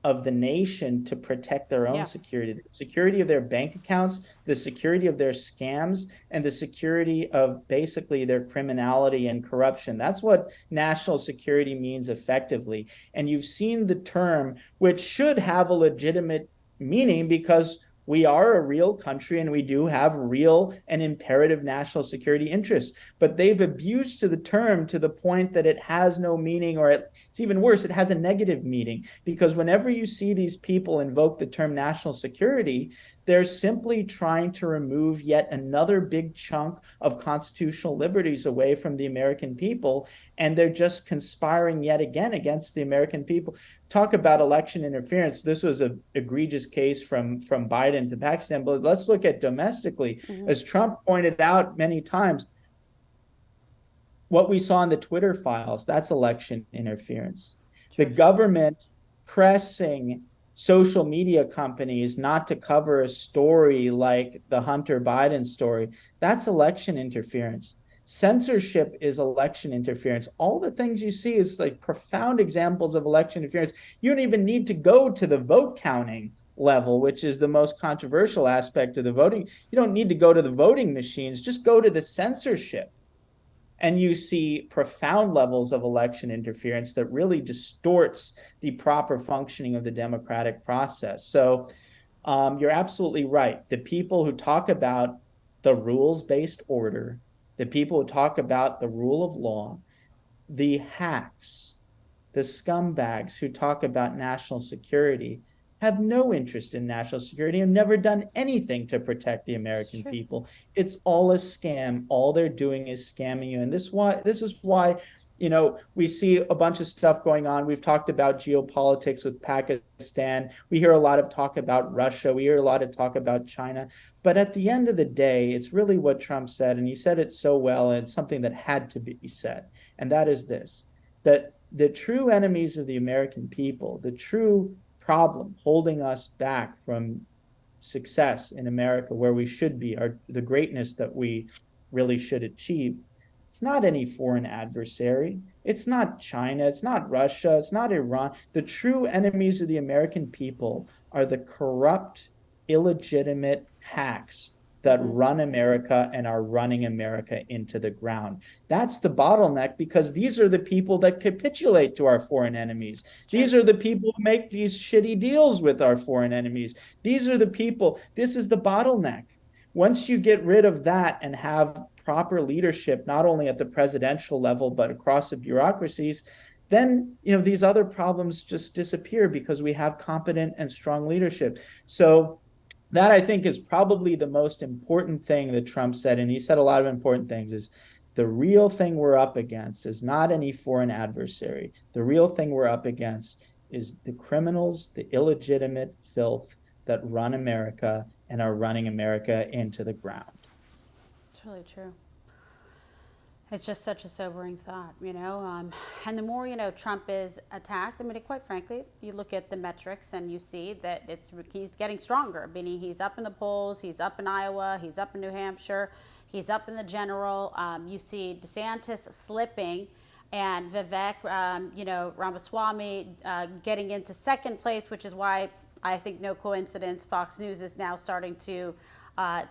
of the nation to protect their own security, the security of their bank accounts, the security of their scams, and the security of basically their criminality and corruption. That's what national security means effectively. And you've seen the term, which should have a legitimate meaning, because we are a real country and we do have real and imperative national security interests. But they've abused to the term to the point that it has no meaning, or it's even worse, it has a negative meaning. Because whenever you see these people invoke the term national security, they're simply trying to remove yet another big chunk of constitutional liberties away from the American people. And they're just conspiring yet again against the American people. Talk about election interference. This was an egregious case from Biden to Pakistan, but let's look at domestically. Mm-hmm. As Trump pointed out many times, what we saw in the Twitter files, that's election interference. Sure. The government pressing social media companies not to cover a story like the Hunter Biden story, that's election interference. Censorship is election interference. All the things you see is like profound examples of election interference. You don't even need to go to the vote counting level, which is the most controversial aspect of the voting. You don't need to go to the voting machines, just go to the censorship. And you see profound levels of election interference that really distorts the proper functioning of the democratic process. So you're absolutely right. The people who talk about the rules-based order, the people who talk about the rule of law, the hacks, the scumbags who talk about national security have no interest in national security and never done anything to protect the American people. It's all a scam. All they're doing is scamming you. And this is why, we see a bunch of stuff going on. We've talked about geopolitics with Pakistan. We hear a lot of talk about Russia. We hear a lot of talk about China. But at the end of the day, it's really what Trump said, and he said it so well, and it's something that had to be said. And that is this, that the true enemies of the American people, the true problem holding us back from success in America, where we should be, the greatness that we really should achieve, it's not any foreign adversary. It's not China. It's not Russia. It's not Iran. The true enemies of the American people are the corrupt, illegitimate hacks that run America and are running America into the ground. That's the bottleneck, because these are the people that capitulate to our foreign enemies. These are the people who make these shitty deals with our foreign enemies. These are the people. This is the bottleneck. Once you get rid of that and have proper leadership, not only at the presidential level, but across the bureaucracies, then these other problems just disappear, because we have competent and strong leadership. So that, I think, is probably the most important thing that Trump said, and he said a lot of important things, is The real thing we're up against is not any foreign adversary. The real thing we're up against is the criminals, the illegitimate filth that run America and are running America into the ground. It's really true. It's just such a sobering thought, and the more, Trump is attacked, I mean, quite frankly, you look at the metrics and you see that he's getting stronger, meaning he's up in the polls, he's up in Iowa, he's up in New Hampshire, he's up in the general. You see DeSantis slipping and Vivek, Ramaswamy getting into second place, which is why I think no coincidence Fox News is now starting to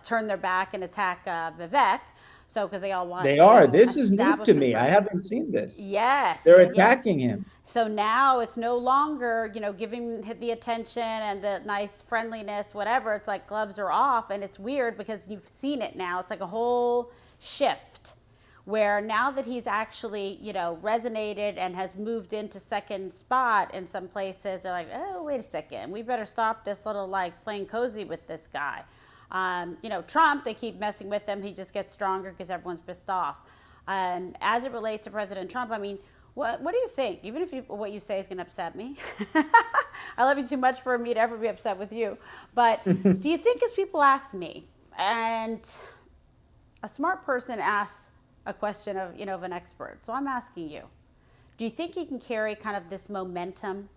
turn their back and attack Vivek. So, because they all want. They are. This is news to me. I haven't seen this. Yes. They're attacking him. So now it's no longer, giving him the attention and the nice friendliness, whatever. It's like gloves are off, and it's weird because you've seen it now. It's like a whole shift where now that he's actually, resonated and has moved into second spot in some places, they're like, oh, wait a second. We better stop this little playing cozy with this guy. Trump, they keep messing with him. He just gets stronger because everyone's pissed off. And as it relates to President Trump, I mean, what do you think? Even if what you say is going to upset me, I love you too much for me to ever be upset with you. But do you think, as people ask me, and a smart person asks a question of an expert, so I'm asking you, do you think he can carry kind of this momentum,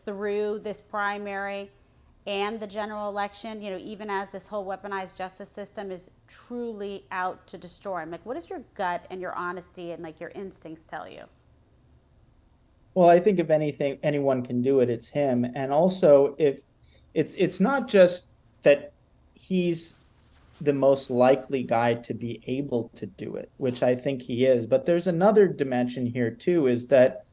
through this primary and the general election, even as this whole weaponized justice system is truly out to destroy? I'm like, what does your gut and your honesty and your instincts tell you? Well, I think if anyone can do it, it's him. And also, if it's not just that he's the most likely guy to be able to do it, which I think he is, but there's another dimension here too, is that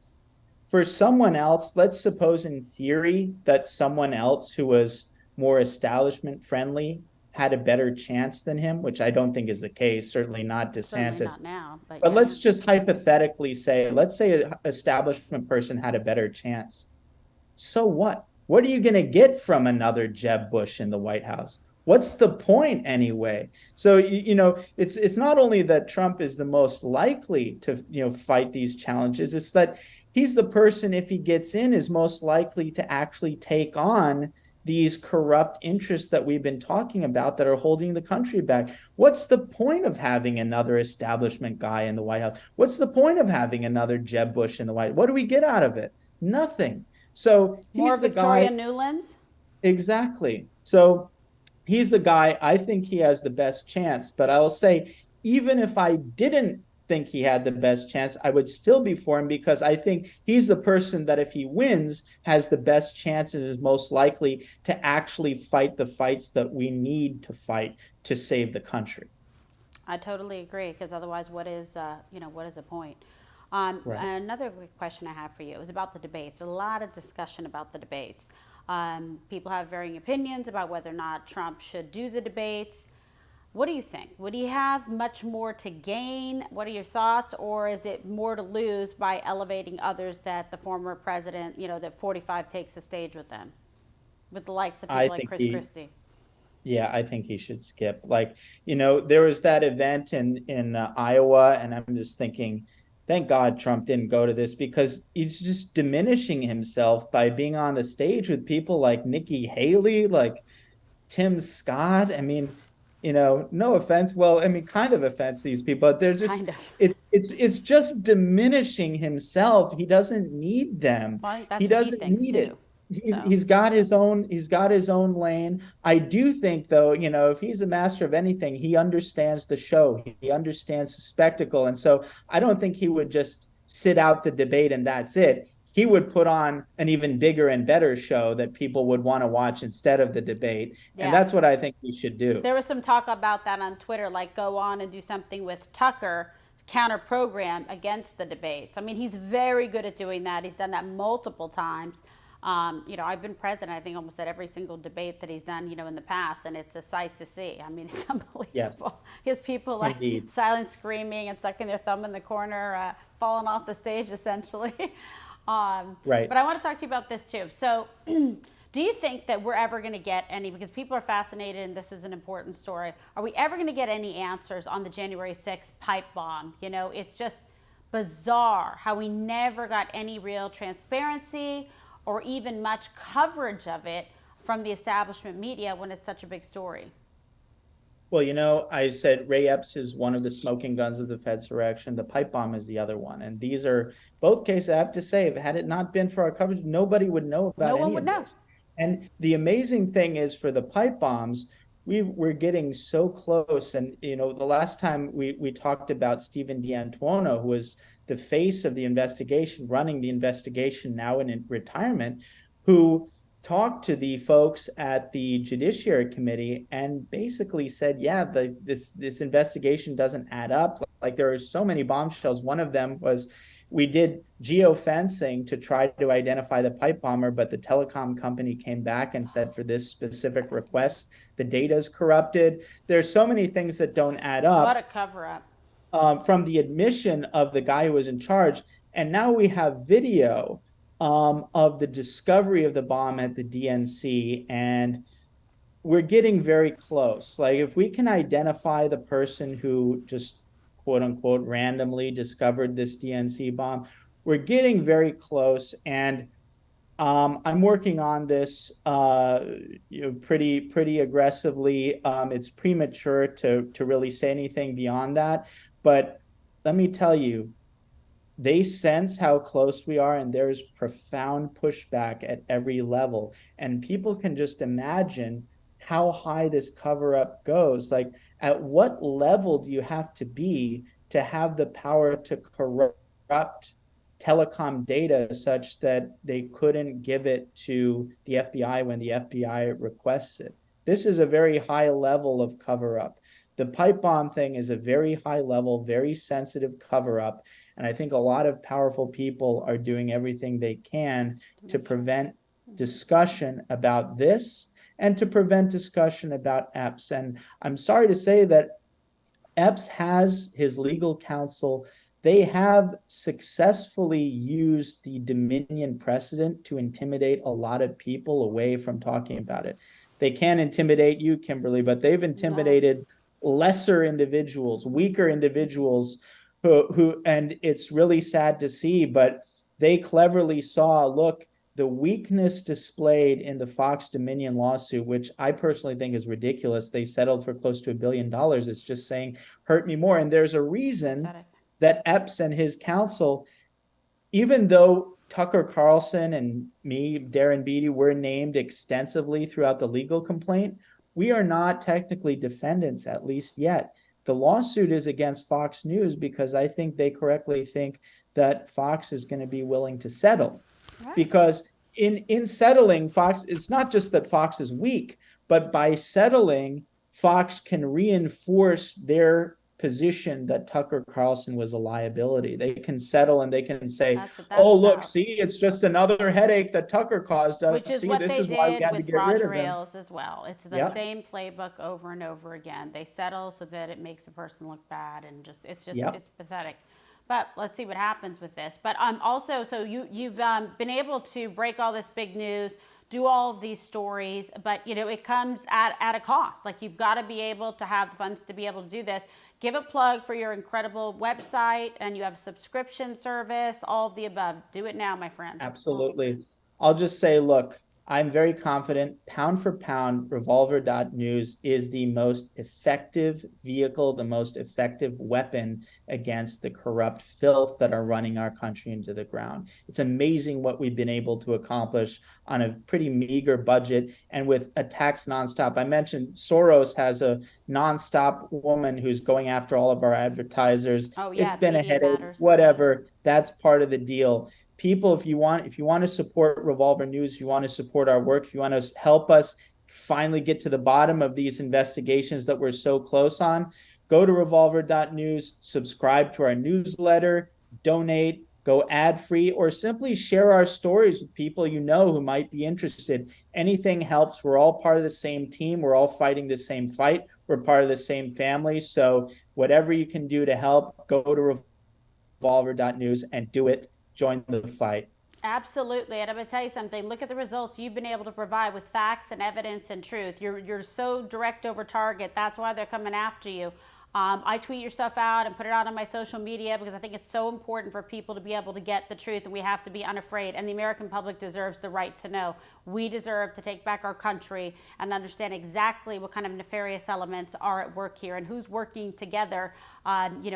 for someone else, let's suppose in theory that someone else who was more establishment friendly had a better chance than him, which I don't think is the case, certainly not DeSantis. Certainly not now, but yeah. Let's just hypothetically say, let's say an establishment person had a better chance. So what? What are you going to get from another Jeb Bush in the White House? What's the point anyway? So, it's not only that Trump is the most likely to, fight these challenges, it's that he's the person, if he gets in, is most likely to actually take on these corrupt interests that we've been talking about that are holding the country back. What's the point of having another establishment guy in the White House? What's the point of having another Jeb Bush in the White House? What do we get out of it? Nothing. So he's more the Victoria guy. Newlands? Exactly. So he's the guy. I think he has the best chance. But I'll say, even if I didn't think he had the best chance, I would still be for him, because I think he's the person that, if he wins, has the best chances, is most likely to actually fight the fights that we need to fight to save the country. I totally agree, because otherwise, what is the point? Right. Another quick question I have for you is about the debates. There's a lot of discussion about the debates. People have varying opinions about whether or not Trump should do the debates. What do you think? Would he have much more to gain? What are your thoughts? Or is it more to lose by elevating others that the former president, that 45 takes the stage with them, with the likes of people like Chris Christie? Yeah, I think he should skip. There was that event in Iowa, and I'm just thinking, thank God Trump didn't go to this, because he's just diminishing himself by being on the stage with people like Nikki Haley, like Tim Scott. I mean, no offense. Well, I mean, kind of offense these people. They're just it's just diminishing himself. He doesn't need them. Well, he doesn't need it. He's got his own lane. I do think, though, if he's a master of anything, he understands the show. He understands the spectacle. And so I don't think he would just sit out the debate and that's it. He would put on an even bigger and better show that people would want to watch instead of the debate. Yeah. And that's what I think we should do. There was some talk about that on Twitter, like go on and do something with Tucker, counter program against the debates. I mean, he's very good at doing that. He's done that multiple times. I've been present, I think, almost at every single debate that he's done, in the past, and it's a sight to see. I mean, it's unbelievable. Yes. He has people Indeed. silent screaming and sucking their thumb in the corner, falling off the stage, essentially. Right. But I want to talk to you about this too. So Do you think that we're ever going to get any, because people are fascinated and this is an important story, are we ever going to get any answers on the January 6th pipe bomb? You know, it's just bizarre how we never got any real transparency or even much coverage of it from the establishment media when it's such a big story. Well, you know, I said Ray Epps is one of the smoking guns of the Fedsurrection. The pipe bomb is the other one. And these are both cases, I have to say, had it not been for our coverage, nobody would know about any of this. And the amazing thing is for the pipe bombs, we're getting so close. And, you know, the last time we talked about Stephen D'Antuono, who was the face of the investigation, running the investigation now in retirement, who talked to the folks at the Judiciary Committee and basically said, yeah, this investigation doesn't add up. Like, there are so many bombshells. One of them was we did geofencing to try to identify the pipe bomber, but the telecom company came back and said for this specific request, the data is corrupted. There's so many things that don't add up. What a cover up. From the admission of the guy who was in charge. And now we have video of the discovery of the bomb at the DNC, and we're getting very close. Like, if we can identify the person who just quote unquote randomly discovered this DNC bomb, we're getting very close. And I'm working on this pretty aggressively. It's premature to really say anything beyond that, but let me tell you, they sense how close we are, and there's profound pushback at every level. And people can just imagine how high this cover-up goes. Like, at what level do you have to be to have the power to corrupt telecom data such that they couldn't give it to the FBI when the FBI requests it? This is a very high level of cover-up. The pipe bomb thing is a very high level, very sensitive cover-up. And I think a lot of powerful people are doing everything they can to prevent discussion about this and to prevent discussion about Epps. And I'm sorry to say that Epps has his legal counsel. They have successfully used the Dominion precedent to intimidate a lot of people away from talking about it. They can't intimidate you, Kimberly, but they've intimidated lesser individuals, weaker individuals who, and it's really sad to see, but they cleverly saw, look, the weakness displayed in the Fox Dominion lawsuit, which I personally think is ridiculous. They settled for close to $1 billion. It's just saying, hurt me more. And there's a reason that Epps and his counsel, even though Tucker Carlson and me, Darren Beattie, were named extensively throughout the legal complaint, we are not technically defendants, at least yet. The lawsuit is against Fox News because I think they correctly think that Fox is going to be willing to settle. Right. Because in settling, Fox, it's not just that Fox is weak, but by settling, Fox can reinforce their position that Tucker Carlson was a liability. They can settle and they can say, oh, look, see, it's just another headache that Tucker caused us. Which is see, what this they is why we did had to with get rid Roger of him. Ailes as well. It's the same playbook over and over again. They settle so that it makes the person look bad, and it's pathetic. But let's see what happens with this. But also, so you've been able to break all this big news, do all of these stories, but it comes at a cost. Like, you've got to be able to have the funds to be able to do this. Give a plug for your incredible website, and you have a subscription service, all of the above. Do it now, my friend. Absolutely. I'll just say, look, I'm very confident, pound for pound, revolver.news is the most effective vehicle, the most effective weapon against the corrupt filth that are running our country into the ground. It's amazing what we've been able to accomplish on a pretty meager budget and with attacks nonstop. I mentioned Soros has a nonstop woman who's going after all of our advertisers. Oh, yeah, it's been a headache, matters. Whatever. That's part of the deal. People, if you want to support Revolver News, if you want to support our work, if you want to help us finally get to the bottom of these investigations that we're so close on, go to revolver.news, subscribe to our newsletter, donate, go ad-free, or simply share our stories with people you know who might be interested. Anything helps. We're all part of the same team. We're all fighting the same fight. We're part of the same family. So whatever you can do to help, go to revolver.news and do it. Join the fight. Absolutely. And I'm going to tell you something. Look at the results you've been able to provide with facts and evidence and truth. You're so direct over target. That's why they're coming after you. I tweet your stuff out and put it out on my social media because I think it's so important for people to be able to get the truth, and we have to be unafraid. And the American public deserves the right to know. We deserve to take back our country and understand exactly what kind of nefarious elements are at work here and who's working together,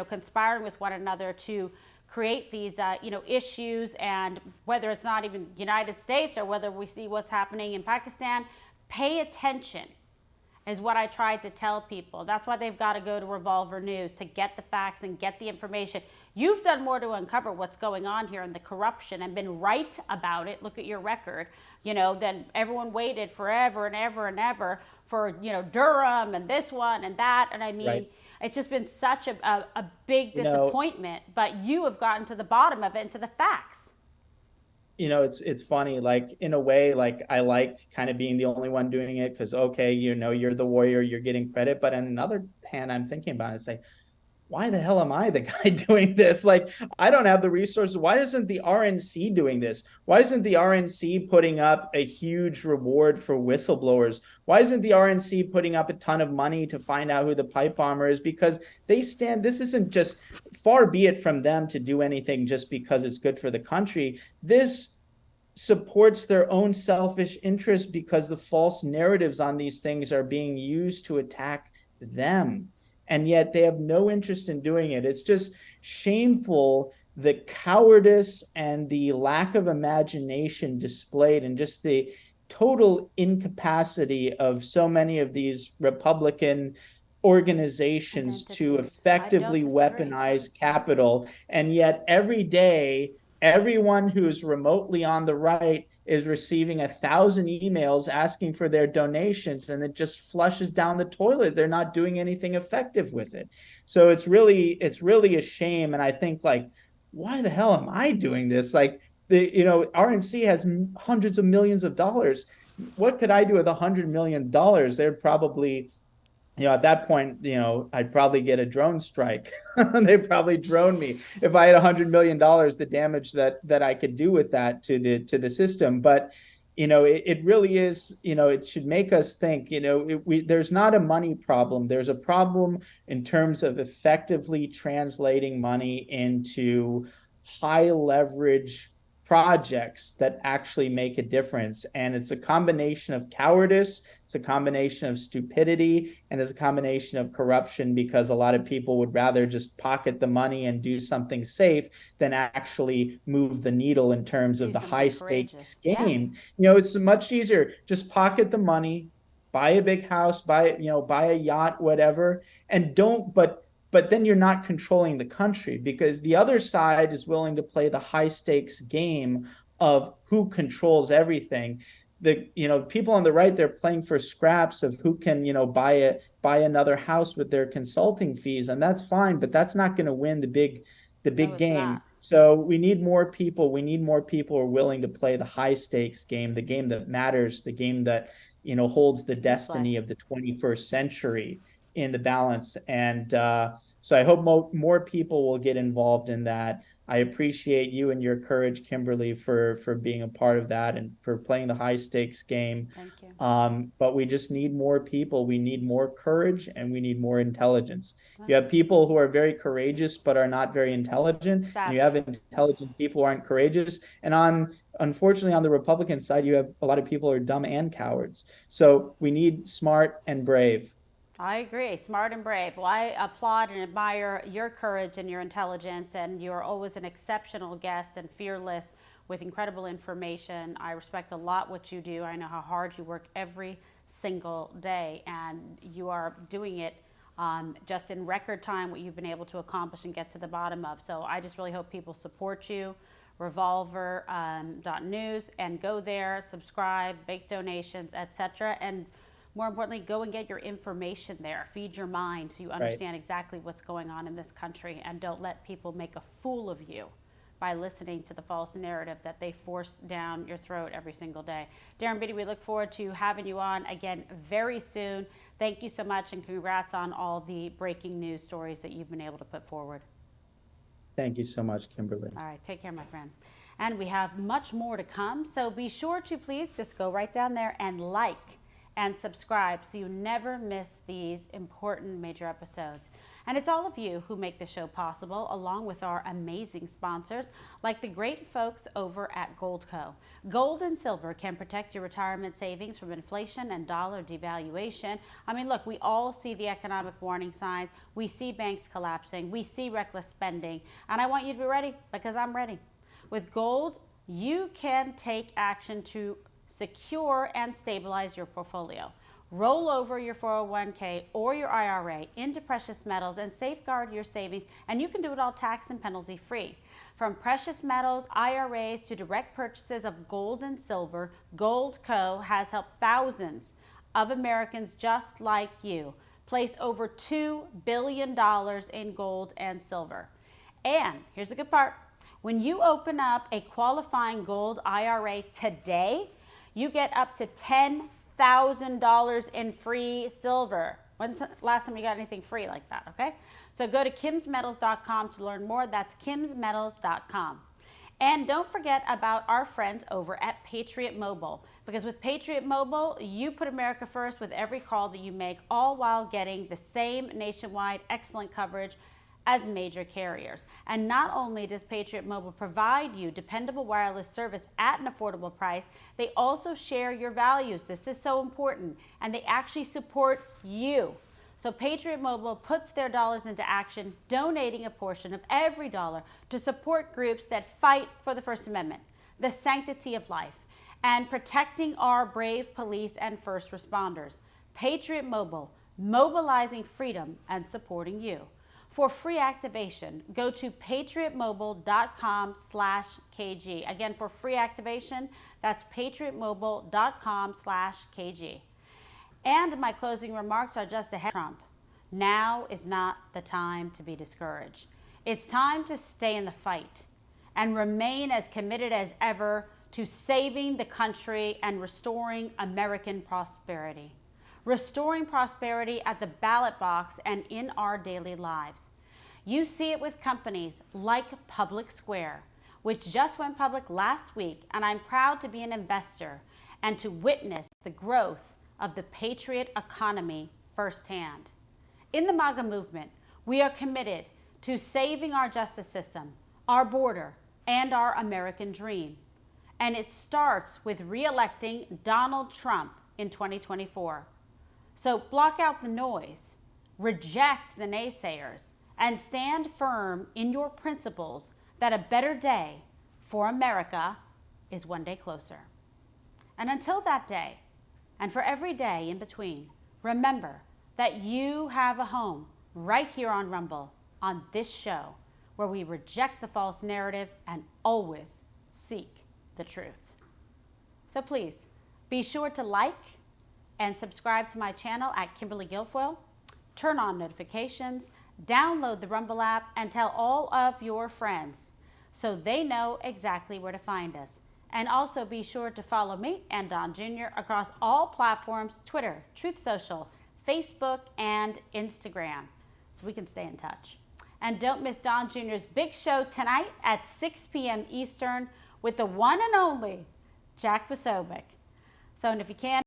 conspiring with one another to create these, issues. And whether it's not even United States or whether we see what's happening in Pakistan, pay attention is what I tried to tell people. That's why they've got to go to Revolver News to get the facts and get the information. You've done more to uncover what's going on here and the corruption and been right about it. Look at your record. Then everyone waited forever and ever and ever for, Durham and this one and that. And I mean, right. It's just been such a big disappointment, but you have gotten to the bottom of it and to the facts. It's funny, like in a way, like I like kind of being the only one doing it because, okay, you're the warrior, you're getting credit. But on another hand, I'm thinking about it and say, why the hell am I the guy doing this? Like, I don't have the resources. Why isn't the RNC doing this? Why isn't the RNC putting up a huge reward for whistleblowers? Why isn't the RNC putting up a ton of money to find out who the pipe bomber is? Because this isn't just, far be it from them to do anything just because it's good for the country. This supports their own selfish interest because the false narratives on these things are being used to attack them. And yet they have no interest in doing it. It's just shameful, the cowardice and the lack of imagination displayed, and just the total incapacity of so many of these Republican organizations to effectively weaponize capital. And yet every day, everyone who's remotely on the right is receiving 1,000 emails asking for their donations, and it just flushes down the toilet. They're not doing anything effective with it. So it's really a shame. And I think, like, why the hell am I doing this? Like, RNC has hundreds of millions of dollars. What could I do with $100 million? They're probably, at that point, I'd probably get a drone strike. They'd probably drone me if I had $100 million, the damage that I could do with that to the system. But, it really is, it should make us think, there's not a money problem. There's a problem in terms of effectively translating money into high leverage projects that actually make a difference. And it's a combination of cowardice, it's a combination of stupidity, and it's a combination of corruption, because a lot of people would rather just pocket the money and do something safe than actually move the needle in terms of the high stakes game. Yeah. It's much easier, just pocket the money, buy a big house, buy a yacht, whatever, and but then you're not controlling the country, because the other side is willing to play the high stakes game of who controls everything. People on the right, they're playing for scraps of who can, buy another house with their consulting fees. And that's fine, but that's not going to win the big game. So we need more people. We need more people who are willing to play the high stakes game, the game that matters, the game that, holds the destiny of the 21st century in the balance. And so I hope more people will get involved in that. I appreciate you and your courage, Kimberly, for being a part of that and for playing the high stakes game. Thank you. But we just need more people. We need more courage, and we need more intelligence. You have people who are very courageous but are not very intelligent. And you have intelligent people who aren't courageous. And unfortunately, on the Republican side, you have a lot of people who are dumb and cowards. So we need smart and brave. I agree. Smart and brave. Well, I applaud and admire your courage and your intelligence, and you're always an exceptional guest and fearless with incredible information. I respect a lot what you do. I know how hard you work every single day, and you are doing it just in record time, what you've been able to accomplish and get to the bottom of. So I just really hope people support you. Revolver.news, and go there, subscribe, make donations, etc. And more importantly, go and get your information there. Feed your mind so you understand exactly what's going on in this country, and don't let people make a fool of you by listening to the false narrative that they force down your throat every single day. Darren Beattie, we look forward to having you on again very soon. Thank you so much, and congrats on all the breaking news stories that you've been able to put forward. Thank you so much, Kimberly. All right, take care, my friend. And we have much more to come. So be sure to please just go right down there and like and subscribe so you never miss these important major episodes. And it's all of you who make the show possible, along with our amazing sponsors, like the great folks over at Goldco. Gold and silver can protect your retirement savings from inflation and dollar devaluation. I mean, look, we all see the economic warning signs. We see banks collapsing. We see reckless spending. And I want you to be ready, because I'm ready. With gold, you can take action to secure and stabilize your portfolio. Roll over your 401k or your IRA into precious metals and safeguard your savings, and you can do it all tax and penalty free. From precious metals, IRAs to direct purchases of gold and silver, Goldco has helped thousands of Americans just like you place over $2 billion in gold and silver. And here's the good part. When you open up a qualifying gold IRA today, you get up to $10,000 in free silver. When's the last time you got anything free like that, okay? So go to kimsmetals.com to learn more. That's kimsmetals.com. And don't forget about our friends over at Patriot Mobile, because with Patriot Mobile, you put America first with every call that you make, all while getting the same nationwide excellent coverage as major carriers. And not only does Patriot Mobile provide you dependable wireless service at an affordable price, they also share your values. This is so important. And they actually support you. So Patriot Mobile puts their dollars into action, donating a portion of every dollar to support groups that fight for the First Amendment, the sanctity of life, and protecting our brave police and first responders. Patriot Mobile, mobilizing freedom and supporting you. For free activation, go to patriotmobile.com/KG. Again, for free activation, that's patriotmobile.com/KG. And my closing remarks are just ahead of Trump. Now is not the time to be discouraged. It's time to stay in the fight and remain as committed as ever to saving the country and restoring American prosperity. Restoring prosperity at the ballot box and in our daily lives. You see it with companies like Public Square, which just went public last week, and I'm proud to be an investor and to witness the growth of the patriot economy firsthand. In the MAGA movement, we are committed to saving our justice system, our border, and our American dream. And it starts with re-electing Donald Trump in 2024. So block out the noise, reject the naysayers, and stand firm in your principles that a better day for America is one day closer. And until that day, and for every day in between, remember that you have a home right here on Rumble, on this show, where we reject the false narrative and always seek the truth. So please, be sure to like and subscribe to my channel at Kimberly Guilfoyle. Turn on notifications, download the Rumble app, and tell all of your friends so they know exactly where to find us. And also be sure to follow me and Don Jr. across all platforms: Twitter, Truth Social, Facebook, and Instagram, so we can stay in touch. And don't miss Don Jr.'s big show tonight at 6 p.m. Eastern with the one and only Jack Posobiec. So, and if you can,